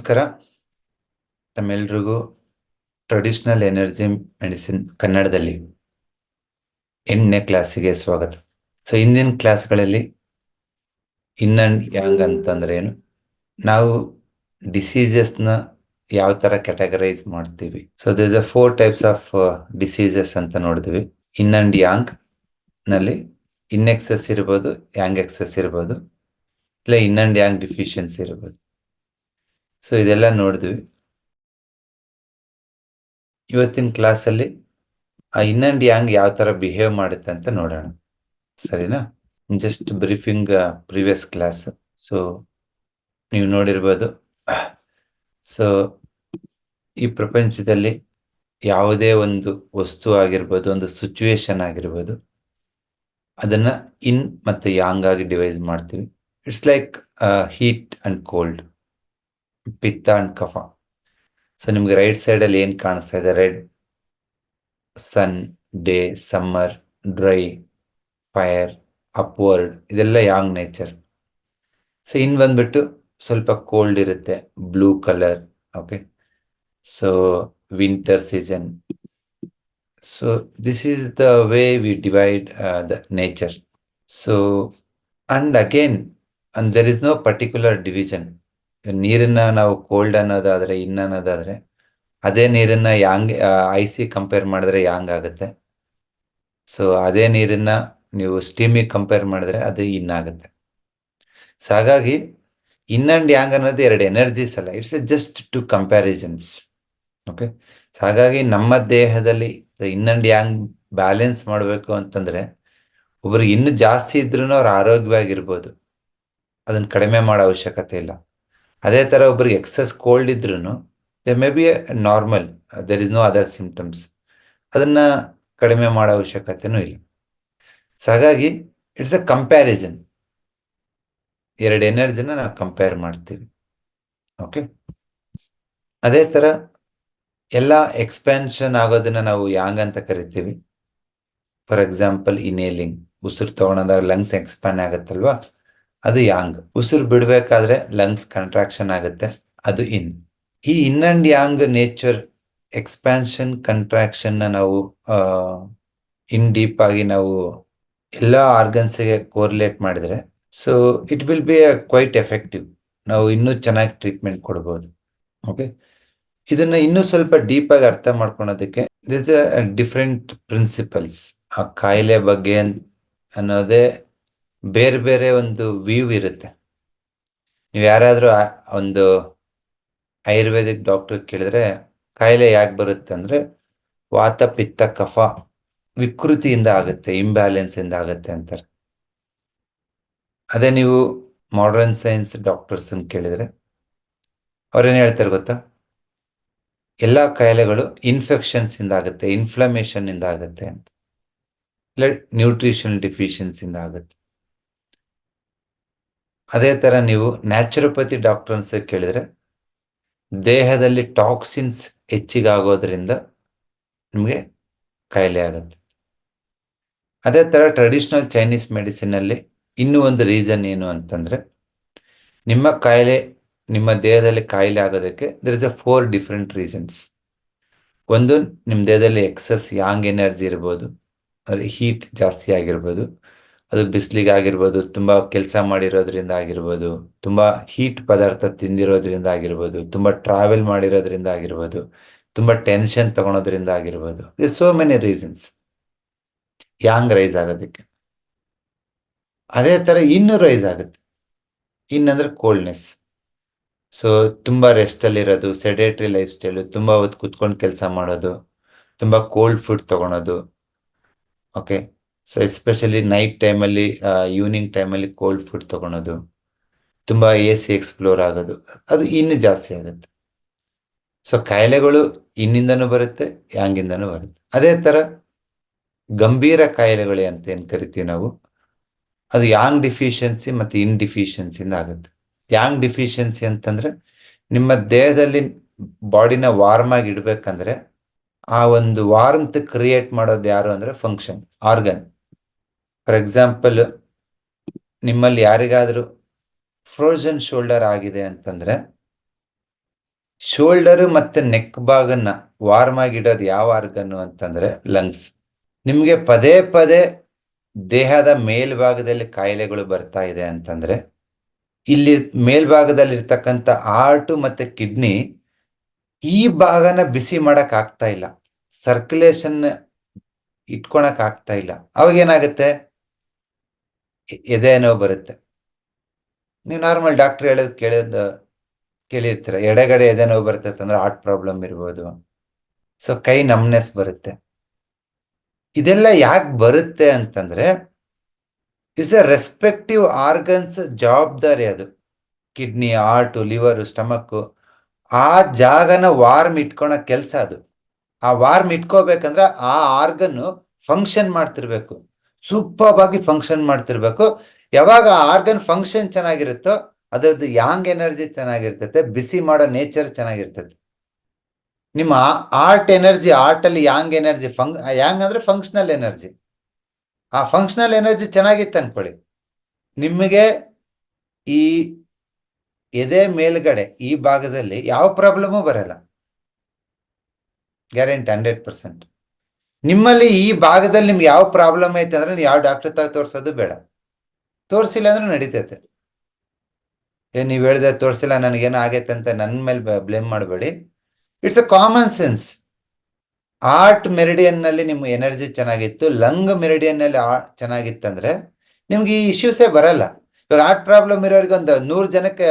ನಮಸ್ಕಾರ. ತಮ್ಮೆಲ್ರಿಗೂ traditional energy medicine ಕನ್ನಡದಲ್ಲಿ 8ನೇ ಕ್ಲಾಸಿಗೆ ಸ್ವಾಗತ. ಇಂದಿನ ಕ್ಲಾಸ್ಗಳಲ್ಲಿ ಇನ್ ಅಂಡ್ ಯಾಂಗ್ ಅಂತಂದ್ರೆ ಏನು, ನಾವು ಡಿಸೀಸಸ್ನ ಯಾವ ತರ ಕ್ಯಾಟಗರೈಸ್ ಮಾಡ್ತೀವಿ. There is 4 types of diseases ಅಂತ ನೋಡಿದ್ವಿ. ಇನ್ ಅಂಡ್ ಯಾಂಗ್ ನಲ್ಲಿ ಇನ್ ಎಕ್ಸೆಸ್ ಇರ್ಬೋದು, ಯಾಂಗ್ ಎಕ್ಸೆಸ್ ಇರ್ಬೋದು, ಇಲ್ಲ ಇನ್ ಅಂಡ್ ಯಾಂಗ್ ಡಿಫಿಷಿಯನ್ಸಿ ಇರ್ಬೋದು. ಇದೆಲ್ಲ ನೋಡಿದ್ವಿ. ಇವತ್ತಿನ ಕ್ಲಾಸಲ್ಲಿ ಆ ಇನ್ ಅಂಡ್ ಯಾಂಗ್ ಯಾವ ತರ ಬಿಹೇವ್ ಮಾಡುತ್ತೆ ಅಂತ ನೋಡೋಣ. ಸರಿನಾ? Just briefing previous class. ನೀವು ನೋಡಿರ್ಬೋದು. ಈ ಪ್ರಪಂಚದಲ್ಲಿ ಯಾವುದೇ ಒಂದು ವಸ್ತು ಆಗಿರ್ಬೋದು, ಒಂದು ಸಿಚುವೇಶನ್ ಆಗಿರ್ಬೋದು, ಅದನ್ನ ಇನ್ ಮತ್ತೆ ಯಾಂಗ್ ಆಗಿ ಡಿವೈಸ್ ಮಾಡ್ತೀವಿ. It's like heat and cold, pitta and kapha. ನಿಮ್ಗೆ ರೈಟ್ ಸೈಡ್ ಅಲ್ಲಿ ಏನ್ ಕಾಣಿಸ್ತಾ ಇದೆ? Red, sun, day, summer, dry, fire, upward, ಇದೆಲ್ಲ ಯಾಂಗ್ ನೇಚರ್. ಇನ್ ಬಂದ್ಬಿಟ್ಟು ಸ್ವಲ್ಪ ಕೋಲ್ಡ್ ಇರುತ್ತೆ, blue colour. Okay, winter season. This is the way we divide the nature. And again, and there is no particular division. ನೀರನ್ನ ನಾವು cold ಅನ್ನೋದಾದ್ರೆ, yin ಅನ್ನೋದಾದ್ರೆ, ಅದೇ ನೀರನ್ನ ಯಾಂಗ್ ಐಸಿ ಕಂಪೇರ್ ಮಾಡಿದ್ರೆ ಯಾಂಗ್ ಆಗುತ್ತೆ. ಅದೇ ನೀರನ್ನ ನೀವು ಸ್ಟೀಮಿಗೆ ಕಂಪೇರ್ ಮಾಡಿದ್ರೆ ಅದು ಇನ್ ಆಗುತ್ತೆ. ಹಾಗಾಗಿ ಇನ್ ಅಂಡ್ ಯಾಂಗ್ ಅನ್ನೋದು ಎರಡು ಎನರ್ಜೀಸ್ ಅಲ್ಲ, it's just two comparisons. Okay, ಹಾಗಾಗಿ ನಮ್ಮ ದೇಹದಲ್ಲಿ ಇನ್ ಅಂಡ್ ಯಾಂಗ್ ಬ್ಯಾಲೆನ್ಸ್ ಮಾಡಬೇಕು ಅಂತಂದ್ರೆ, ಒಬ್ರಿಗೆ ಇನ್ನು ಜಾಸ್ತಿ ಇದ್ರೂ ಅವ್ರು ಆರೋಗ್ಯವಾಗಿರ್ಬೋದು, ಅದನ್ನ ಕಡಿಮೆ ಮಾಡೋ ಅವಶ್ಯಕತೆ ಇಲ್ಲ. ಅದೇ ತರ ಒಬ್ರಿಗೆ ಎಕ್ಸೆಸ್ ಕೋಲ್ಡ್ ಇದ್ರೂ they may be normal, there is no other symptoms, ಅದನ್ನ ಕಡಿಮೆ ಮಾಡೋ ಅವಶ್ಯಕತೆನೂ ಇಲ್ಲ. ಹಾಗಾಗಿ ಇಟ್ಸ್ ಅ ಕಂಪ್ಯಾರಿಸನ್. ಎರಡು ಎನರ್ಜಿನ ನಾವು ಕಂಪೇರ್ ಮಾಡ್ತೀವಿ. ಓಕೆ, ಅದೇ ತರ ಎಲ್ಲ ಎಕ್ಸ್ಪ್ಯಾನ್ಷನ್ ಆಗೋದನ್ನ ನಾವು ಯಾಂಗ್ ಅಂತ ಕರಿತೀವಿ. ಫಾರ್ ಎಕ್ಸಾಂಪಲ್, ಇನೇಲಿಂಗ್, ಉಸಿರು ತಗೊಳೋದಾಗ ಲಂಗ್ಸ್ ಎಕ್ಸ್ಪ್ಯಾನ್ ಆಗುತ್ತಲ್ವಾ, ಅದು ಯಾಂಗ್. ಉಸಿರು ಬಿಡ್ಬೇಕಾದ್ರೆ ಲಂಗ್ಸ್ ಕಂಟ್ರಾಕ್ಷನ್ ಆಗುತ್ತೆ, ಅದು ಇನ್. ಈ yin and yang nature, expansion, contraction ನಾವು ಇನ್ ಡೀಪ್ ಆಗಿ ನಾವು ಎಲ್ಲ ಆರ್ಗನ್ಸ್ಗೆ ಕೋರಿಲೇಟ್ ಮಾಡಿದ್ರೆ, it will be quite effective. ನಾವು ಇನ್ನೂ ಚೆನ್ನಾಗಿ ಟ್ರೀಟ್ಮೆಂಟ್ ಕೊಡ್ಬೋದು. ಓಕೆ, ಇದನ್ನ ಇನ್ನೂ ಸ್ವಲ್ಪ ಡೀಪ್ ಆಗಿ ಅರ್ಥ ಮಾಡ್ಕೊಳೋದಕ್ಕೆ ದಿಸ್ ಡಿಫ್ರೆಂಟ್ ಪ್ರಿನ್ಸಿಪಲ್ಸ್. ಆ ಕಾಯಿಲೆ ಬಗ್ಗೆ ಅನ್ನೋದೇ ಬೇರೆ ಬೇರೆ ಒಂದು ವ್ಯೂ ಇರುತ್ತೆ. ನೀವು ಯಾರಾದ್ರೂ ಒಂದು ಆಯುರ್ವೇದಿಕ್ ಡಾಕ್ಟರ್ ಕೇಳಿದ್ರೆ ಕಾಯಿಲೆ ಯಾಕೆ ಬರುತ್ತೆ ಅಂದ್ರೆ, ವಾತ, ಪಿತ್ತ, ಕಫ ವಿಕೃತಿಯಿಂದ ಆಗುತ್ತೆ, ಇಂಬ್ಯಾಲೆನ್ಸ್ ಇಂದ ಆಗುತ್ತೆ ಅಂತಾರೆ. ಅದೇ ನೀವು ಮಾಡರ್ನ್ ಸೈನ್ಸ್ ಡಾಕ್ಟರ್ಸ್ ಕೇಳಿದ್ರೆ ಅವ್ರೇನ್ ಹೇಳ್ತಾರೆ ಗೊತ್ತಾ? ಎಲ್ಲಾ ಕಾಯಿಲೆಗಳು ಇನ್ಫೆಕ್ಷನ್ಸ್ ಇಂದ ಆಗುತ್ತೆ, ಇನ್ಫ್ಲಮೇಷನ್ ಇಂದ ಆಗುತ್ತೆ ಅಂತ, ಇಲ್ಲ ನ್ಯೂಟ್ರಿಷನ್ ಡಿಫಿಷಿಯನ್ಸಿ ಇಂದ ಆಗುತ್ತೆ. ಅದೇ ತರ ನೀವು ನ್ಯಾಚುರೋಪತಿ ಡಾಕ್ಟರ್ಸ್ ಕೇಳಿದ್ರೆ ದೇಹದಲ್ಲಿ ಟಾಕ್ಸಿನ್ಸ್ ಹೆಚ್ಚಿಗಾಗೋದ್ರಿಂದ ನಿಮಗೆ ಕಾಯಿಲೆ ಆಗುತ್ತೆ. ಅದೇ ತರ ಟ್ರೆಡಿಷನಲ್ ಚೈನೀಸ್ ಮೆಡಿಸಿನ್ ಅಲ್ಲಿ ಇನ್ನೂ ಒಂದು ರೀಸನ್ ಏನು ಅಂತಂದ್ರೆ, ನಿಮ್ಮ ದೇಹದಲ್ಲಿ ಕಾಯಿಲೆ ಆಗೋದಕ್ಕೆ ದರ್ ಇಸ್ 4 ಡಿಫ್ರೆಂಟ್ ರೀಸನ್ಸ್. ಒಂದು, ನಿಮ್ಮ ದೇಹದಲ್ಲಿ ಎಕ್ಸಸ್ ಯಾಂಗ್ ಎನರ್ಜಿ ಇರ್ಬೋದು, ಅಂದ್ರೆ ಹೀಟ್ ಜಾಸ್ತಿ ಆಗಿರ್ಬೋದು, ಅದು ಬಿಸಿಲಿಗೆ ಆಗಿರ್ಬೋದು, ತುಂಬಾ ಕೆಲಸ ಮಾಡಿರೋದ್ರಿಂದ ಆಗಿರ್ಬೋದು, ತುಂಬಾ ಹೀಟ್ ಪದಾರ್ಥ ತಿಂದಿರೋದ್ರಿಂದ ಆಗಿರ್ಬೋದು, ತುಂಬಾ ಟ್ರಾವೆಲ್ ಮಾಡಿರೋದ್ರಿಂದ ಆಗಿರ್ಬೋದು, ತುಂಬಾ ಟೆನ್ಷನ್ ತಗೊಳೋದ್ರಿಂದ ಆಗಿರ್ಬೋದು. So many reasons yang rise ಆಗೋದಕ್ಕೆ. ಅದೇ ತರ ಇನ್ನು ರೈಸ್ ಆಗುತ್ತೆ. ಇನ್ನಂದ್ರೆ ಕೋಲ್ಡ್ನೆಸ್. ತುಂಬಾ ರೆಸ್ಟ್ ಅಲ್ಲಿ ಇರೋದು, ಸೆಡೇಟರಿ ಲೈಫ್ ಸ್ಟೈಲ್, ತುಂಬಾ ಹೊತ್ತು ಕುತ್ಕೊಂಡು ಕೆಲಸ ಮಾಡೋದು, ತುಂಬಾ ಕೋಲ್ಡ್ ಫುಡ್ ತಗೊಳೋದು. ಓಕೆ, ಎಸ್ಪೆಷಲಿ ನೈಟ್ ಟೈಮಲ್ಲಿ, ಈವ್ನಿಂಗ್ ಟೈಮಲ್ಲಿ ಕೋಲ್ಡ್ ಫುಡ್ ತಗೊಳೋದು, ತುಂಬಾ AC ಎಕ್ಸ್ಪ್ಲೋರ್ ಆಗೋದು, ಅದು ಇನ್ನು ಜಾಸ್ತಿ ಆಗುತ್ತೆ. ಕಾಯಿಲೆಗಳು ಇನ್ನಿಂದನೂ ಬರುತ್ತೆ, ಯಾಂಗಿಂದನೂ ಬರುತ್ತೆ. ಅದೇ ತರ ಗಂಭೀರ ಕಾಯಿಲೆಗಳು ಅಂತ ಏನ್ ಕರಿತೀವಿ ನಾವು, ಅದು ಯಾಂಗ್ ಡಿಫಿಷಿಯನ್ಸಿ ಮತ್ತೆ ಇನ್ ಡಿಫಿಷಿಯನ್ಸಿಯಿಂದ ಆಗುತ್ತೆ. ಯಾಂಗ್ ಡಿಫಿಷಿಯನ್ಸಿ ಅಂತಂದ್ರೆ, ನಿಮ್ಮ ದೇಹದಲ್ಲಿ ಬಾಡಿನ ವಾರ್ಮ್ ಆಗಿ ಇಡ್ಬೇಕಂದ್ರೆ ಆ ಒಂದು ವಾರ್ಮ್ತ್ ಕ್ರಿಯೇಟ್ ಮಾಡೋದು ಯಾರು ಅಂದ್ರೆ ಫಂಕ್ಷನ್, ಆರ್ಗನ್. ಫಾರ್ ಎಕ್ಸಾಂಪಲ್, ನಿಮ್ಮಲ್ಲಿ ಯಾರಿಗಾದ್ರೂ ಫ್ರೋಜನ್ ಶೋಲ್ಡರ್ ಆಗಿದೆ ಅಂತಂದ್ರೆ ಶೋಲ್ಡರ್ ಮತ್ತೆ ನೆಕ್ ಭಾಗನ್ನ ವಾರ್ಮ್ ಆಗಿಡೋದು ಯಾವ ಆರ್ಗನ್ನು ಅಂತಂದ್ರೆ ಲಂಗ್ಸ್. ನಿಮ್ಗೆ ಪದೇ ಪದೇ ದೇಹದ ಮೇಲ್ಭಾಗದಲ್ಲಿ ಕಾಯಿಲೆಗಳು ಬರ್ತಾ ಇದೆ ಅಂತಂದ್ರೆ ಇಲ್ಲಿ ಮೇಲ್ಭಾಗದಲ್ಲಿ ಇರ್ತಕ್ಕಂಥ ಹಾರ್ಟ್ ಮತ್ತೆ ಕಿಡ್ನಿ ಈ ಭಾಗನ ಬಿಸಿ ಮಾಡಕ್ ಆಗ್ತಾ ಇಲ್ಲ, ಸರ್ಕ್ಯುಲೇಷನ್ ಇಟ್ಕೊಳಕ್ ಆಗ್ತಾ ಇಲ್ಲ. ಅವಾಗ ಏನಾಗುತ್ತೆ, ಎದೆ ನೋವು ಬರುತ್ತೆ. ನೀವು ನಾರ್ಮಲ್ ಡಾಕ್ಟರ್ ಕೇಳಿರ್ತೀರ, ಎಡಗಡೆ ಎದೆ ನೋವು ಬರುತ್ತೆ ಅಂದ್ರೆ ಹಾರ್ಟ್ ಪ್ರಾಬ್ಲಮ್ ಇರ್ಬೋದು. ಸೊ ಕೈ ನಮ್ನೆಸ್ ಬರುತ್ತೆ. ಇದೆಲ್ಲ ಯಾಕೆ ಬರುತ್ತೆ ಅಂತಂದ್ರೆ ಇಸ್ ಎ ರೆಸ್ಪೆಕ್ಟಿವ್ ಆರ್ಗನ್ಸ್ ಜವಾಬ್ದಾರಿ ಅದು. ಕಿಡ್ನಿ, ಹಾರ್ಟ್, ಲಿವರ್, ಸ್ಟಮಕ್ ಆ ಜಾಗನ ವಾರ್ಮ್ ಇಟ್ಕೊಳಕ್ ಕೆಲಸ ಅದು. ಆ ವಾರ್ಮ್ ಇಟ್ಕೋಬೇಕಂದ್ರೆ ಆ ಆರ್ಗನ್ ಫಂಕ್ಷನ್ ಮಾಡ್ತಿರ್ಬೇಕು, ಸೂಪರ್ ಆಗಿ ಫಂಕ್ಷನ್ ಮಾಡ್ತಿರ್ಬೇಕು. ಯಾವಾಗ ಆ ಆರ್ಗನ್ ಫಂಕ್ಷನ್ ಚೆನ್ನಾಗಿರುತ್ತೋ ಅದರದ್ದು ಯಾಂಗ್ ಎನರ್ಜಿ ಚೆನ್ನಾಗಿರ್ತೈತೆ, ಬಿಸಿ ಮಾಡೋ ನೇಚರ್ ಚೆನ್ನಾಗಿರ್ತೈತೆ. ನಿಮ್ಮ ಆರ್ಟ್ ಎನರ್ಜಿ, ಆರ್ಟ್ ಅಲ್ಲಿ ಯಾಂಗ್ ಎನರ್ಜಿ, ಯಾಂಗ್ ಅಂದ್ರೆ ಫಂಕ್ಷನಲ್ ಎನರ್ಜಿ. ಆ ಫಂಕ್ಷನಲ್ ಎನರ್ಜಿ ಚೆನ್ನಾಗಿತ್ತು ಅನ್ಕೊಳ್ಳಿ, ನಿಮಗೆ ಈ ಎದೆ ಮೇಲ್ಗಡೆ ಈ ಭಾಗದಲ್ಲಿ ಯಾವ ಪ್ರಾಬ್ಲಮೂ ಬರಲ್ಲ, ಗ್ಯಾರಂಟಿ 100%. ನಿಮ್ಮಲ್ಲಿ ಈ ಭಾಗದಲ್ಲಿ ನಿಮ್ಗೆ ಯಾವ ಪ್ರಾಬ್ಲಮ್ ಐತೆ ಅಂದ್ರೆ ನೀವು ಯಾವ ಡಾಕ್ಟರ್ ತಾಗ ತೋರಿಸೋದು ಬೇಡ. ತೋರಿಸಿಲ್ಲ ಅಂದ್ರೆ ನಡೀತೈತೆ. ನೀವು ಹೇಳಿದೆ ತೋರಿಸಿಲ್ಲ ನನಗೇನೋ ಆಗೈತೆ ಅಂತ ನನ್ನ ಮೇಲೆ ಬ್ಲೇಮ್ ಮಾಡಬೇಡಿ. It's a common sense. Art meridian ನಲ್ಲಿ ನಿಮ್ಮ ಎನರ್ಜಿ ಚೆನ್ನಾಗಿತ್ತು, ಲಂಗ್ ಮೆರಿಡಿಯನ್ ನಲ್ಲಿ ಚೆನ್ನಾಗಿತ್ತಂದ್ರೆ ನಿಮ್ಗೆ ಈ ಇಶ್ಯೂಸೇ ಬರಲ್ಲ. ಇವಾಗ ಹಾರ್ಟ್ ಪ್ರಾಬ್ಲಮ್ ಇರೋರಿಗೆ ಒಂದು 100 ಜನಕ್ಕೆ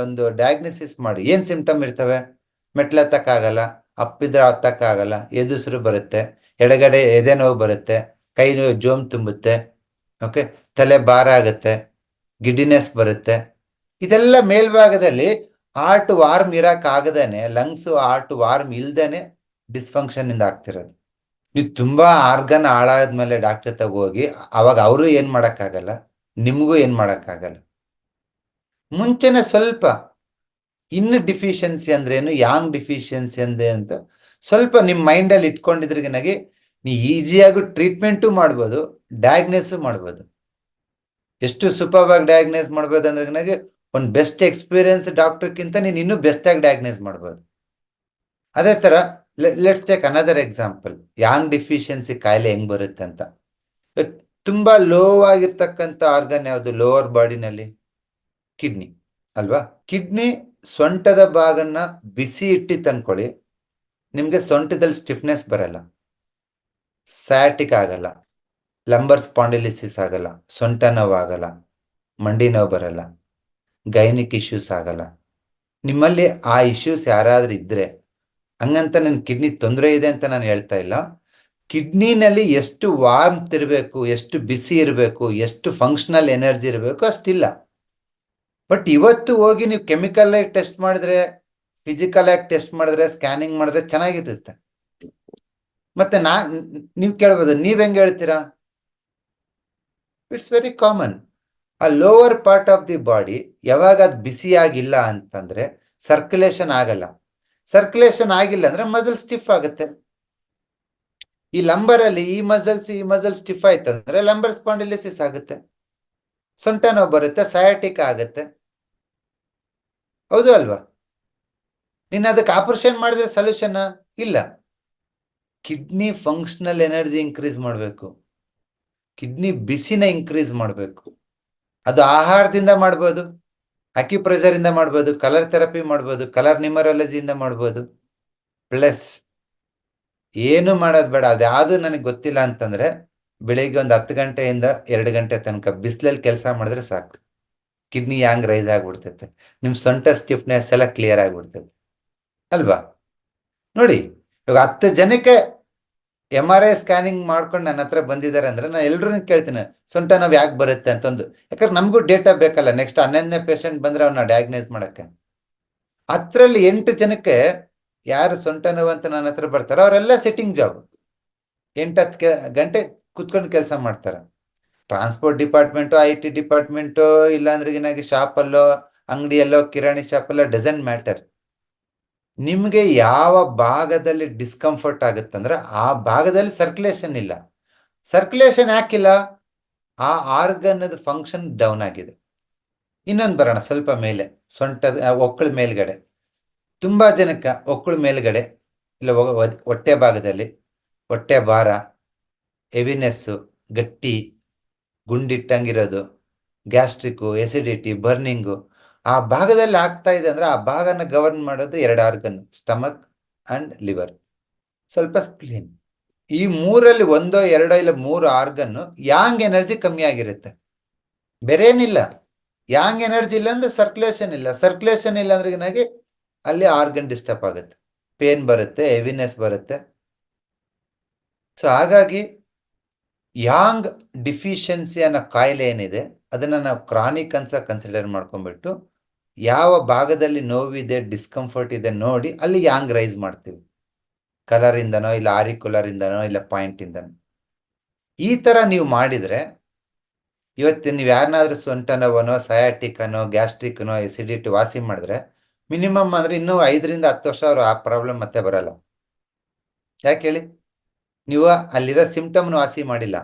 ಒಂದು ಡಯಾಗ್ನೋಸಿಸ್ ಮಾಡಿ, ಏನ್ ಸಿಂಪ್ಟಮ್ ಇರ್ತವೆ? ಮೆಟ್ಲು ಹತ್ತಕ್ಕಾಗಲ್ಲ, ಅಪ್ಪಿದ್ರೆ ಹತ್ತಕ್ಕಾಗಲ್ಲ, ಎದುಸಿರು ಬರುತ್ತೆ, ಎಡಗಡೆ ಎದೆ ನೋವು ಬರುತ್ತೆ, ಕೈ ನೋವು ಜೋಮ್ ತುಂಬುತ್ತೆ, ಓಕೆ, ತಲೆ ಭಾರ ಆಗುತ್ತೆ, ಗಿಡ್ಡಿನೆಸ್ ಬರುತ್ತೆ. ಇದೆಲ್ಲ ಮೇಲ್ಭಾಗದಲ್ಲಿ ಹಾರ್ಟ್ ವಾರ್ಮ್ ಇರಕ್ ಆಗದೇನೆ, ಲಂಗ್ಸ್ ಹಾರ್ಟ್ ವಾರ್ಮ್ ಇಲ್ದೇನೆ ಡಿಸ್ಫಂಕ್ಷನ್ ಇಂದ ಆಗ್ತಿರೋದು. ನೀವು ತುಂಬಾ ಆರ್ಗನ್ ಹಾಳಾದ್ಮೇಲೆ ಡಾಕ್ಟರ್ ತಗೋಗಿ ಅವಾಗ ಅವರು ಏನ್ ಮಾಡಕ್ಕಾಗಲ್ಲ, ನಿಮಗೂ ಏನ್ ಮಾಡಕ್ಕಾಗಲ್ಲ. ಮುಂಚೆನೆ ಸ್ವಲ್ಪ ಇನ್ನು ಡಿಫಿಷಿಯನ್ಸಿ ಅಂದ್ರೇನು, ಯಾಂಗ್ ಡಿಫಿಷಿಯನ್ಸಿ ಅಂದ್ರೆ ಅಂತ ಸ್ವಲ್ಪ ನಿಮ್ಮ ಮೈಂಡಲ್ಲಿ ಇಟ್ಕೊಂಡಿದ್ರಿಗೆನಾಗಿ ನೀ ಈಸಿಯಾಗಿ ಟ್ರೀಟ್ಮೆಂಟು ಮಾಡ್ಬೋದು, ಡಯಾಗ್ನೋಸ್ ಮಾಡ್ಬೋದು. ಎಷ್ಟು ಸೂಪರ್ ಆಗಿ ಡಯಾಗ್ನೋಸ್ ಮಾಡ್ಬೋದು ಅಂದ್ರೆ ಒಂದು ಬೆಸ್ಟ್ ಎಕ್ಸ್ಪೀರಿಯನ್ಸ್ ಡಾಕ್ಟರ್ಗಿಂತ ನೀನು ಇನ್ನೂ ಬೆಸ್ಟ್ ಆಗಿ ಡಯಾಗ್ನೋಸ್ ಮಾಡ್ಬೋದು. ಅದೇ ತರ let's take another example, yang deficiency ಕಾಯಿಲೆ ಹೆಂಗ್ ಬರುತ್ತೆ ಅಂತ. ತುಂಬಾ ಲೋ ಆಗಿರ್ತಕ್ಕಂಥ ಆರ್ಗನ್ ಯಾವುದು ಲೋವರ್ ಬಾಡಿನಲ್ಲಿ? ಕಿಡ್ನಿ ಅಲ್ವಾ? ಕಿಡ್ನಿ ಸೊಂಟದ ಭಾಗನ ಬಿಸಿ ಇಟ್ಟಿ ತಂದ್ಕೊಳ್ಳಿ, ನಿಮ್ಗೆ ಸೊಂಟದಲ್ಲಿ ಸ್ಟಿಫ್ನೆಸ್ ಬರಲ್ಲ, ಸ್ಯಾಟಿಕ್ ಆಗಲ್ಲ, ಲಂಬರ್ ಸ್ಪಾಂಡಿಲಿಸಿಸ್ ಆಗಲ್ಲ, ಸೊಂಟ ನೋವು ಆಗಲ್ಲ, ಮಂಡಿ ನೋವು ಬರಲ್ಲ, ಗೈನಿಕ್ ಇಶ್ಯೂಸ್ ಆಗಲ್ಲ. ನಿಮ್ಮಲ್ಲಿ ಆ ಇಶ್ಯೂಸ್ ಯಾರಾದ್ರೂ ಇದ್ರೆ, ಹಂಗಂತ ನನ್ನ ಕಿಡ್ನಿ ತೊಂದರೆ ಇದೆ ಅಂತ ನಾನು ಹೇಳ್ತಾ ಇಲ್ಲ. ಕಿಡ್ನಿನಲ್ಲಿ ಎಷ್ಟು ವಾರ್ಮ್ತ್ ಇರಬೇಕು, ಎಷ್ಟು ಬಿಸಿ ಇರಬೇಕು, ಎಷ್ಟು ಫಂಕ್ಷನಲ್ ಎನರ್ಜಿ ಇರಬೇಕು ಅಷ್ಟಿಲ್ಲ. ಬಟ್ ಇವತ್ತು ಹೋಗಿ ನೀವು ಕೆಮಿಕಲ್ ಆಗಿ ಟೆಸ್ಟ್ ಮಾಡಿದ್ರೆ, ಫಿಸಿಕಲ್ ಆಗಿ ಟೆಸ್ಟ್ ಮಾಡಿದ್ರೆ, ಸ್ಕ್ಯಾನಿಂಗ್ ಮಾಡಿದ್ರೆ ಚೆನ್ನಾಗಿರುತ್ತೆ. ಮತ್ತೆ ನೀವು ಕೇಳ್ಬೋದು, ನೀವ್ ಹೆಂಗ್ ಹೇಳ್ತೀರಾ? It's very common. ಆ lower part of the body ಯಾವಾಗ ಅದು ಬಿಸಿ ಆಗಿಲ್ಲ ಅಂತಂದ್ರೆ ಸರ್ಕ್ಯುಲೇಷನ್ ಆಗಲ್ಲ. ಸರ್ಕ್ಯುಲೇಷನ್ ಆಗಿಲ್ಲ ಅಂದ್ರೆ ಮಸಲ್ ಸ್ಟಿಫ್ ಆಗುತ್ತೆ. ಈ ಲಂಬರ್ ಅಲ್ಲಿ ಈ ಮಸಲ್ ಸ್ಟಿಫ್ ಆಯ್ತಂದ್ರೆ ಲಂಬರ್ ಸ್ಪಾಂಡಿಲಿಸಿಸ್ ಆಗುತ್ತೆ, ಸೊಂಟ ನೋವು ಬರುತ್ತೆ, ಸಯಾಟಿಕ್ ಆಗುತ್ತೆ. ಹೌದು ಅಲ್ವಾ? ನೀನು ಅದಕ್ಕೆ ಆಪರೇಷನ್ ಮಾಡಿದ್ರೆ ಸೊಲ್ಯೂಷನ್ ಇಲ್ಲ. ಕಿಡ್ನಿ ಫಂಕ್ಷನಲ್ ಎನರ್ಜಿ ಇನ್ಕ್ರೀಸ್ ಮಾಡಬೇಕು, ಕಿಡ್ನಿ ಬಿಸಿನ ಇನ್ಕ್ರೀಸ್ ಮಾಡಬೇಕು. ಅದು ಆಹಾರದಿಂದ ಮಾಡ್ಬೋದು, ಅಕ್ಯುಪ್ರೆಷರ್ ಇಂದ ಮಾಡ್ಬೋದು, ಕಲರ್ ಥೆರಪಿ ಮಾಡ್ಬೋದು, ಕಲರ್ ನ್ಯೂಮರಾಲಜಿಯಿಂದ ಮಾಡ್ಬೋದು. ಪ್ಲಸ್ ಏನು ಮಾಡೋದು ಬೇಡ, ಅದ್ಯಾವುದು ನನಗೆ ಗೊತ್ತಿಲ್ಲ ಅಂತಂದ್ರೆ ಬೆಳಿಗ್ಗೆ ಒಂದು 10 ಗಂಟೆಯಿಂದ 2 ಗಂಟೆ ತನಕ ಬಿಸಿಲಲ್ಲಿ ಕೆಲಸ ಮಾಡಿದ್ರೆ ಸಾಕು, ಕಿಡ್ನಿ ಯಾಂಗ್ ರೈಸ್ ಆಗ್ಬಿಡ್ತೈತೆ, ನಿಮ್ ಸೊಂಟ ಸ್ಟಿಫ್ನೆಸ್ ಎಲ್ಲ ಕ್ಲಿಯರ್ ಆಗ್ಬಿಡ್ತೈತೆ ಅಲ್ವಾ? ನೋಡಿ, ಇವಾಗ 10 ಜನಕ್ಕೆ MRI ಸ್ಕ್ಯಾನಿಂಗ್ ಮಾಡ್ಕೊಂಡು ನನ್ನ ಹತ್ರ ಬಂದಿದ್ದಾರೆ ಅಂದ್ರೆ ನಾನು ಎಲ್ರೂ ಕೇಳ್ತೀನಿ ಸೊಂಟ ನೋವು ಯಾಕೆ ಬರುತ್ತೆ ಅಂತಂದು. ಯಾಕಂದ್ರೆ ನಮಗೂ ಡೇಟಾ ಬೇಕಲ್ಲ, ನೆಕ್ಸ್ಟ್ 11ನೇ ಪೇಷಂಟ್ ಬಂದ್ರೆ ಅವನ್ನ ಡಯಾಗ್ನೈಸ್ ಮಾಡಕ್ಕೆ. 10ರಲ್ಲಿ 8 ಜನಕ್ಕೆ ಯಾರು ಸೊಂಟ ನೋವು ಅಂತ ನನ್ನ ಹತ್ರ ಬರ್ತಾರೋ ಅವರೆಲ್ಲ ಸಿಟ್ಟಿಂಗ್ ಜಾಬ್, 8-10 ಗಂಟೆ ಕುತ್ಕೊಂಡು ಕೆಲಸ ಮಾಡ್ತಾರೆ. ಟ್ರಾನ್ಸ್ಪೋರ್ಟ್ ಡಿಪಾರ್ಟ್ಮೆಂಟು, IT ಡಿಪಾರ್ಟ್ಮೆಂಟು, ಇಲ್ಲಾಂದ್ರೆ ಶಾಪಲ್ಲೋ, ಅಂಗಡಿಯಲ್ಲೋ, ಕಿರಾಣಿ ಶಾಪಲ್ಲೋ, ಡಸಂಟ್ ಮ್ಯಾಟರ್. ನಿಮ್ಗೆ ಯಾವ ಭಾಗದಲ್ಲಿ ಡಿಸ್ಕಂಫರ್ಟ್ ಆಗುತ್ತಂದ್ರೆ ಆ ಭಾಗದಲ್ಲಿ ಸರ್ಕ್ಯುಲೇಷನ್ ಇಲ್ಲ. ಸರ್ಕ್ಯುಲೇಷನ್ ಯಾಕಿಲ್ಲ? ಆ ಆರ್ಗನ್ ಫಂಕ್ಷನ್ ಡೌನ್ ಆಗಿದೆ. ಇನ್ನೊಂದು ಬರೋಣ ಸ್ವಲ್ಪ ಮೇಲೆ, ಸೊಂಟದ ಒಕ್ಕಳ ಮೇಲ್ಗಡೆ. ತುಂಬಾ ಜನಕ್ಕೆ ಒಕ್ಕಳ ಮೇಲ್ಗಡೆ ಇಲ್ಲ ಹೊಟ್ಟೆ ಭಾಗದಲ್ಲಿ ಹೊಟ್ಟೆ ಭಾರ, ಹೆವಿನೆಸ್ಸು, ಗಟ್ಟಿ, ಗುಂಡಿಟ್ಟಂಗಿರೋದು, ಗ್ಯಾಸ್ಟ್ರಿಕ್ಕು, ಎಸಿಡಿಟಿ, ಬರ್ನಿಂಗು ಆ ಭಾಗದಲ್ಲಿ ಆಗ್ತಾ ಇದೆ ಅಂದ್ರೆ ಆ ಭಾಗನ ಗವರ್ನ್ ಮಾಡೋದು 2 ಆರ್ಗನ್, ಸ್ಟಮಕ್ ಅಂಡ್ ಲಿವರ್, ಸ್ವಲ್ಪ ಸ್ಪ್ಲೀನ್. ಈ ಮೂರಲ್ಲಿ ಒಂದೋ ಎರಡೋ ಇಲ್ಲ 3 ಆರ್ಗನ್ ಯಾಂಗ್ ಎನರ್ಜಿ ಕಮ್ಮಿ ಆಗಿರುತ್ತೆ, ಬೇರೇನಿಲ್ಲ. ಯಾಂಗ್ ಎನರ್ಜಿ ಇಲ್ಲ ಅಂದ್ರೆ ಸರ್ಕ್ಯುಲೇಷನ್ ಇಲ್ಲ, ಸರ್ಕ್ಯುಲೇಷನ್ ಇಲ್ಲ ಅಂದ್ರೆ ಏನಾಗಿ ಅಲ್ಲಿ ಆರ್ಗನ್ ಡಿಸ್ಟರ್ಬ್ ಆಗುತ್ತೆ, ಪೇನ್ ಬರುತ್ತೆ, ಹೆವಿನೆಸ್ ಬರುತ್ತೆ. ಸೊ ಹಾಗಾಗಿ ಯಾಂಗ್ ಡಿಫಿಷಿಯನ್ಸಿ ಅನ್ನೋ ಕಾಯಿಲೆ ಏನಿದೆ ಅದನ್ನ ನಾವು ಕ್ರಾನಿಕ್ ಅಂತ ಕನ್ಸಿಡರ್ ಮಾಡ್ಕೊಂಡ್ಬಿಟ್ಟು ಯಾವ ಭಾಗದಲ್ಲಿ ನೋವಿದೆ, ಡಿಸ್ಕಂಫರ್ಟ್ ಇದೆ ನೋಡಿ ಅಲ್ಲಿ ಯಾಂಗ್ ರೈಸ್ ಮಾಡ್ತೀವಿ, ಕಲರ್ ಇಂದನೋ ಇಲ್ಲ ಆರಿಕ್ಯುಲರ್ ಇಂದನೋ ಇಲ್ಲ ಪಾಯಿಂಟ್ ಇಂದನೋ. ಈ ತರ ನೀವು ಮಾಡಿದ್ರೆ ಇವತ್ತು ನೀವು ಯಾರನ್ನಾದ್ರೂ ಸೊಂಟ ನೋವನೋ, ಸಯಾಟಿಕನೋ, ಗ್ಯಾಸ್ಟ್ರಿಕ್ನೋ, ಎಸಿಡಿಟಿ ವಾಸಿ ಮಾಡಿದ್ರೆ ಮಿನಿಮಮ್ ಅಂದ್ರೆ ಇನ್ನೂ 5 ರಿಂದ 10 ವರ್ಷ ಅವ್ರು ಆ ಪ್ರಾಬ್ಲಮ್ ಮತ್ತೆ ಬರಲ್ಲ. ಯಾಕೆ ಹೇಳಿ? ನೀವು ಅಲ್ಲಿರೋ ಸಿಂಪ್ಟಮ್ನ ವಾಸಿ ಮಾಡಿಲ್ಲ.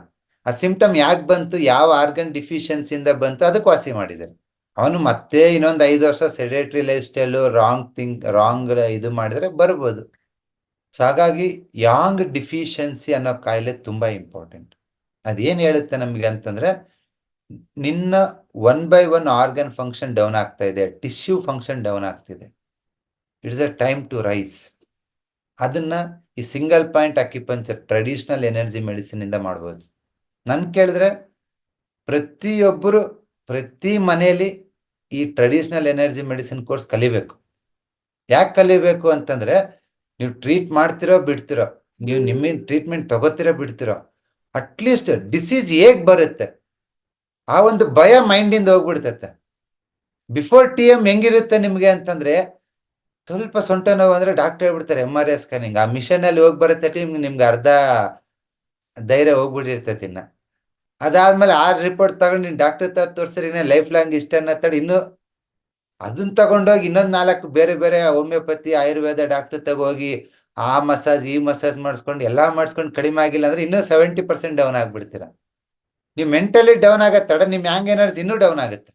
ಆ ಸಿಂಪ್ಟಮ್ ಯಾಕೆ ಬಂತು, ಯಾವ ಆರ್ಗನ್ ಡಿಫಿಷಿಯನ್ಸಿಯಿಂದ ಬಂತು, ಅದಕ್ಕೆ ವಾಸಿ ಮಾಡಿದ್ದಾರೆ. ಅವನು ಮತ್ತೆ ಇನ್ನೊಂದು 5 ವರ್ಷ ಸೆಡೆಟ್ರಿ ಲೈಫ್ ಸ್ಟೈಲು, ರಾಂಗ್ ಇದು ಮಾಡಿದ್ರೆ ಬರ್ಬೋದು. ಸೊ ಹಾಗಾಗಿ ಯಾಂಗ್ ಡಿಫಿಷಿಯನ್ಸಿ ಅನ್ನೋ ಕಾಯಿಲೆ ತುಂಬಾ ಇಂಪಾರ್ಟೆಂಟ್. ಅದೇನ್ ಹೇಳುತ್ತೆ ನಮ್ಗೆ ಅಂತಂದ್ರೆ ನಿನ್ನ 1 by 1 ಆರ್ಗನ್ ಫಂಕ್ಷನ್ ಡೌನ್ ಆಗ್ತಾ ಇದೆ, ಟಿಶ್ಯೂ ಫಂಕ್ಷನ್ ಡೌನ್ ಆಗ್ತಿದೆ, it's a time to rise. ಅದನ್ನ ಈ single point acupuncture traditional energy medicine ಇಂದ ಮಾಡ್ಬೋದು. ನನ್ ಕೇಳಿದ್ರೆ ಪ್ರತಿಯೊಬ್ಬರು ಪ್ರತಿ ಮನೆಯಲ್ಲಿ ಈ ಟ್ರೆಡಿಷನಲ್ ಎನರ್ಜಿ ಮೆಡಿಸಿನ್ ಕೋರ್ಸ್ ಕಲಿಬೇಕು. ಯಾಕೆ ಕಲಿಬೇಕು ಅಂತಂದ್ರೆ ನೀವು ಟ್ರೀಟ್ ಮಾಡ್ತಿರೋ ಬಿಡ್ತಿರೋ, ನೀವು ನಿಮ್ಮ ಟ್ರೀಟ್ಮೆಂಟ್ ತಗೋತಿರೋ ಬಿಡ್ತಿರೋ, ಅಟ್ಲೀಸ್ಟ್ ಡಿಸೀಸ್ ಹೇಗ್ ಬರುತ್ತೆ ಆ ಒಂದು ಭಯ ಮೈಂಡಿಂದ ಹೋಗ್ಬಿಡ್ತೈತೆ. ಬಿಫೋರ್ TM ಹೆಂಗಿರುತ್ತೆ ನಿಮ್ಗೆ ಅಂತಂದ್ರೆ ಸ್ವಲ್ಪ ಸೊಂಟ ನೋವು ಅಂದ್ರೆ ಡಾಕ್ಟರ್ ಹೇಳ್ಬಿಡ್ತಾರೆ MRI ಸ್ಕ್ಯಾನಿಂಗ್, ಆ ಮಿಷನ್ ಅಲ್ಲಿ ಹೋಗಿ ಬರುತ್ತೆ ನಿಮ್ಗೆ ಅರ್ಧ ಧೈರ್ಯ ಹೋಗ್ಬಿಟ್ಟಿರ್ತೈತಿ. ಇನ್ನ ಅದಾದ್ಮೇಲೆ ಆ ರಿಪೋರ್ಟ್ ತಗೊಂಡು ನೀನ್ ಡಾಕ್ಟರ್ ತೋರಿಸ್ರಿ ಲೈಫ್ ಲಾಂಗ್ ಇಷ್ಟ ಅನ್ನತ್ತೇಳಿ ಇನ್ನು ಅದನ್ನ ತಗೊಂಡೋಗಿ ಇನ್ನೊಂದ್ 4 ಬೇರೆ ಬೇರೆ ಹೋಮಿಯೋಪತಿ, ಆಯುರ್ವೇದ ಡಾಕ್ಟರ್ ತಗೋಗಿ ಆ ಮಸಾಜ್ ಈ ಮಸಾಜ್ ಮಾಡಿಸ್ಕೊಂಡು ಎಲ್ಲಾ ಮಾಡಿಸ್ಕೊಂಡು ಕಡಿಮೆ ಆಗಿಲ್ಲ ಅಂದ್ರೆ ಇನ್ನೂ 70% ಡೌನ್ ಆಗ್ಬಿಡ್ತೀರಾ. ನೀವು ಮೆಂಟಲಿ ಡೌನ್ ಆಗೋ ತಡ ನಿಮ್ ಯಾಂಗ್ ಎನರ್ಜಿ ಇನ್ನೂ ಡೌನ್ ಆಗುತ್ತೆ,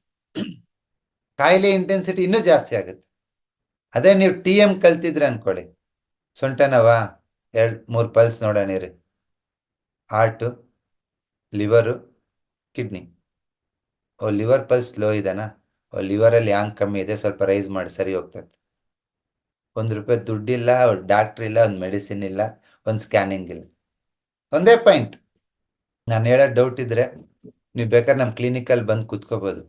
ಕಾಯಿಲೆ ಇಂಟೆನ್ಸಿಟಿ ಇನ್ನೂ ಜಾಸ್ತಿ ಆಗುತ್ತೆ. ಅದೇ ನೀವು TM ಕಲ್ತಿದ್ರೆ ಅನ್ಕೊಳ್ಳಿ, ಸೊಂಟ ನೋವಾ 2-3 ಪಲ್ಸ್ ನೋಡೋಣ ರೀ, heart, liver, kidney. Liver pulse low ಇದೆನಾ, ಲಿವರ್ ಅಲ್ಲಿ ಯಾಂಗ್ ಕಮ್ಮಿ ಇದೆ, ಸ್ವಲ್ಪ ರೈಸ್ ಮಾಡಿ ಸರಿ ಹೋಗ್ತದೆ. ₹1 ದುಡ್ಡಿಲ್ಲ, ಡಾಕ್ಟರ್ ಇಲ್ಲ, ಒಂದು ಮೆಡಿಸಿನ್ ಇಲ್ಲ, ಒಂದು ಸ್ಕ್ಯಾನಿಂಗ್ ಇಲ್ಲ, ಒಂದೇ ಪಾಯಿಂಟ್. ನಾನು ಹೇಳೋ ಡೌಟ್ ಇದ್ರೆ ನೀವು ಬೇಕಾದ್ರೆ ನಮ್ಮ ಕ್ಲಿನಿಕಲ್ಲಿ ಬಂದು ಕೂತ್ಕೋಬಹುದು.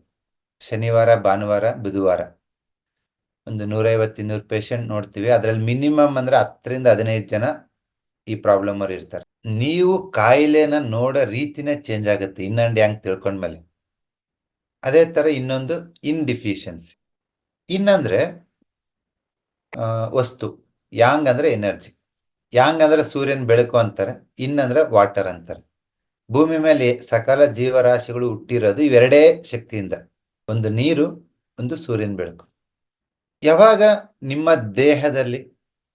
ಶನಿವಾರ, ಭಾನುವಾರ, ಬುಧವಾರ ಒಂದು 150-200 ಪೇಷಂಟ್ ನೋಡ್ತೀವಿ. ಅದ್ರಲ್ಲಿ ಮಿನಿಮಮ್ ಅಂದ್ರೆ 10 ರಿಂದ 15 ಜನ ಈ ಪ್ರಾಬ್ಲಮ್ ಅವ್ರು ಇರ್ತಾರೆ. ನೀವು ಕಾಯಿಲೆನ ನೋಡೋ ರೀತಿನೇ ಚೇಂಜ್ ಆಗುತ್ತೆ ಇನ್ ಅಂಡ್ ಯಾಂಗ್ ತಿಳ್ಕೊಂಡ್ಮೇಲೆ. ಅದೇ ತರ ಇನ್ನೊಂದು ಇನ್ಡಿಫಿಷಿಯನ್ಸಿ. ಇನ್ನಂದ್ರೆ ವಸ್ತು, ಯಾಂಗ್ ಅಂದ್ರೆ ಎನರ್ಜಿ. ಯಾಂಗ್ ಅಂದ್ರೆ ಸೂರ್ಯನ ಬೆಳಕು ಅಂತಾರೆ, ಅಂದ್ರೆ ವಾಟರ್ ಅಂತಾರೆ. ಭೂಮಿ ಮೇಲೆ ಸಕಲ ಜೀವರಾಶಿಗಳು ಹುಟ್ಟಿರೋದು ಇವೆರಡೇ ಶಕ್ತಿಯಿಂದ, ಒಂದು ನೀರು, ಒಂದು ಸೂರ್ಯನ ಬೆಳಕು. ಯಾವಾಗ ನಿಮ್ಮ ದೇಹದಲ್ಲಿ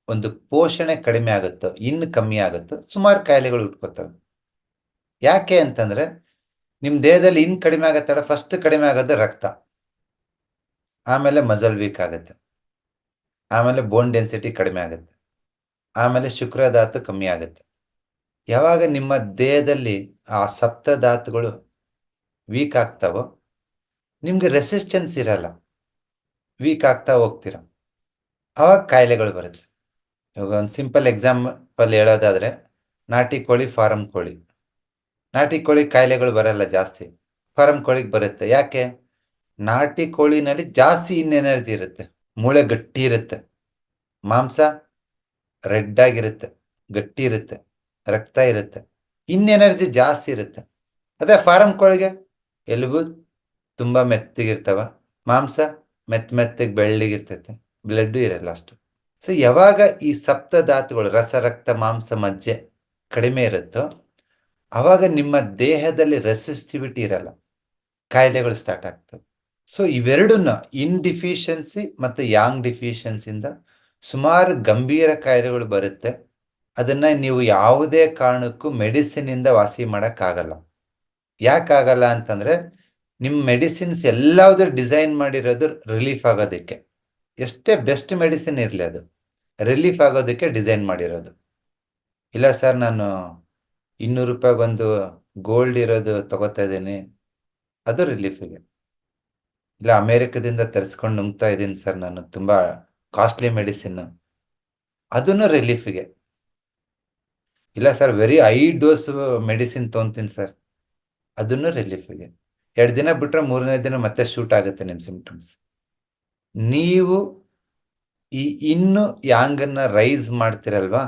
ಒಂದು ಪೋಷಣೆ ಕಡಿಮೆ ಆಗುತ್ತೋ, ಕಮ್ಮಿ ಆಗುತ್ತೋ, ಸುಮಾರು ಕಾಯಿಲೆಗಳು ಹುಟ್ಕೋತವೆ. ಯಾಕೆ ಅಂತಂದ್ರೆ ನಿಮ್ ದೇಹದಲ್ಲಿ ಕಡಿಮೆ ಆಗತ್ತಡ ಫಸ್ಟ್ ಕಡಿಮೆ ಆಗೋದು ರಕ್ತ, ಆಮೇಲೆ ಮಸಲ್ ವೀಕ್ ಆಗುತ್ತೆ, ಆಮೇಲೆ ಬೋನ್ ಡೆನ್ಸಿಟಿ ಕಡಿಮೆ ಆಗುತ್ತೆ, ಆಮೇಲೆ ಶುಕ್ರಧಾತು ಕಮ್ಮಿ ಆಗುತ್ತೆ. ಯಾವಾಗ ನಿಮ್ಮ ದೇಹದಲ್ಲಿ ಆ ಸಪ್ತಧಾತುಗಳು ವೀಕ್ ಆಗ್ತಾವೋ ನಿಮ್ಗೆ ರೆಸಿಸ್ಟೆನ್ಸ್ ಇರಲ್ಲ, ವೀಕ್ ಆಗ್ತಾ ಹೋಗ್ತೀರ, ಅವಾಗ ಕಾಯಿಲೆಗಳು ಬರುತ್ತೆ. ಇವಾಗ ಒಂದು ಸಿಂಪಲ್ ಎಕ್ಸಾಂಪಲ್ ಹೇಳೋದಾದ್ರೆ ನಾಟಿ ಕೋಳಿ, ಫಾರಂ ಕೋಳಿ. ನಾಟಿ ಕೋಳಿ ಕಾಯಿಲೆಗಳು ಬರಲ್ಲ ಜಾಸ್ತಿ, ಫಾರಂ ಕೋಳಿಗೆ ಬರುತ್ತೆ. ಯಾಕೆ? ನಾಟಿ ಕೋಳಿನಲ್ಲಿ ಜಾಸ್ತಿ ಎನರ್ಜಿ ಇರುತ್ತೆ, ಮೂಳೆ ಗಟ್ಟಿ ಇರುತ್ತೆ, ಮಾಂಸ ರೆಡ್ ಆಗಿರುತ್ತೆ, ಗಟ್ಟಿ ಇರುತ್ತೆ, ರಕ್ತ ಇರುತ್ತೆ, ಎನರ್ಜಿ ಜಾಸ್ತಿ ಇರುತ್ತೆ. ಅದೇ ಫಾರಂ ಕೋಳಿಗೆ ಎಲುಬು ತುಂಬಾ ಮೆತ್ತಗಿರ್ತವ, ಮಾಂಸ ಮೆತ್ತಗೆ ಬೆಳ್ಳಗಿರ್ತೈತೆ, ಬ್ಲಡ್ ಇರಲ್ಲ ಅಷ್ಟು. ಸೊ ಯಾವಾಗ ಈ ಸಪ್ತಧಾತುಗಳು ರಸ, ರಕ್ತ, ಮಾಂಸ, ಮಜ್ಜೆ ಕಡಿಮೆ ಇರುತ್ತೋ ಅವಾಗ ನಿಮ್ಮ ದೇಹದಲ್ಲಿ ರೆಸಿಸ್ಟಿವಿಟಿ ಇರಲ್ಲ, ಕಾಯಿಲೆಗಳು ಸ್ಟಾರ್ಟ್ ಆಗ್ತವೆ. ಸೊ ಇವೆರಡನ್ನ ಇನ್ಡಿಫಿಷಿಯನ್ಸಿ ಮತ್ತು ಯಾಂಗ್ ಡಿಫಿಷಿಯನ್ಸಿಯಿಂದ ಸುಮಾರು ಗಂಭೀರ ಕಾಯಿಲೆಗಳು ಬರುತ್ತೆ. ಅದನ್ನ ನೀವು ಯಾವುದೇ ಕಾರಣಕ್ಕೂ ಮೆಡಿಸಿನ್ ಇಂದ ವಾಸಿ ಮಾಡಕ್ಕಾಗಲ್ಲ. ಯಾಕಾಗಲ್ಲ ಅಂತಂದ್ರೆ ನಿಮ್ ಮೆಡಿಸಿನ್ಸ್ ಎಲ್ಲಾವುದು ಡಿಸೈನ್ ಮಾಡಿರೋದು ರಿಲೀಫ್ ಆಗೋದಕ್ಕೆ. ಎಷ್ಟೇ ಬೆಸ್ಟ್ ಮೆಡಿಸಿನ್ ಇರಲಿ, ಅದು ರಿಲೀಫ್ ಆಗೋದಕ್ಕೆ ಡಿಸೈನ್ ಮಾಡಿರೋದು. ಇಲ್ಲ ಸರ್, ನಾನು 200 ರೂಪಾಯಿಗೊಂದು ಗೋಲ್ಡ್ ಇರೋದು ತಗೋತಾ ಇದ್ದೀನಿ, ಅದು ರಿಲೀಫಿಗೆ. ಇಲ್ಲ ಅಮೇರಿಕದಿಂದ ತರಿಸ್ಕೊಂಡು ನುಂಗ್ತಾ ಇದ್ದೀನಿ ಸರ್, ನಾನು ತುಂಬಾ ಕಾಸ್ಟ್ಲಿ ಮೆಡಿಸಿನ್, ಅದನ್ನು ರಿಲೀಫಿಗೆ. ಇಲ್ಲ sir, very high dose medicine ತೊಗೊಂತೀನಿ ಸರ್, ಅದನ್ನು ರಿಲೀಫಿಗೆ. 2 ದಿನ ಬಿಟ್ರೆ 3ನೇ ದಿನ ಮತ್ತೆ ಶೂಟ್ ಆಗುತ್ತೆ ನಿಮ್ಮ ಸಿಂಪ್ಟಮ್ಸ್. ನೀವು ಈ ಇನ್ನು ಯಾಂಗನ್ನ ರೈಸ್ ಮಾಡ್ತಿರಲ್ವಾ,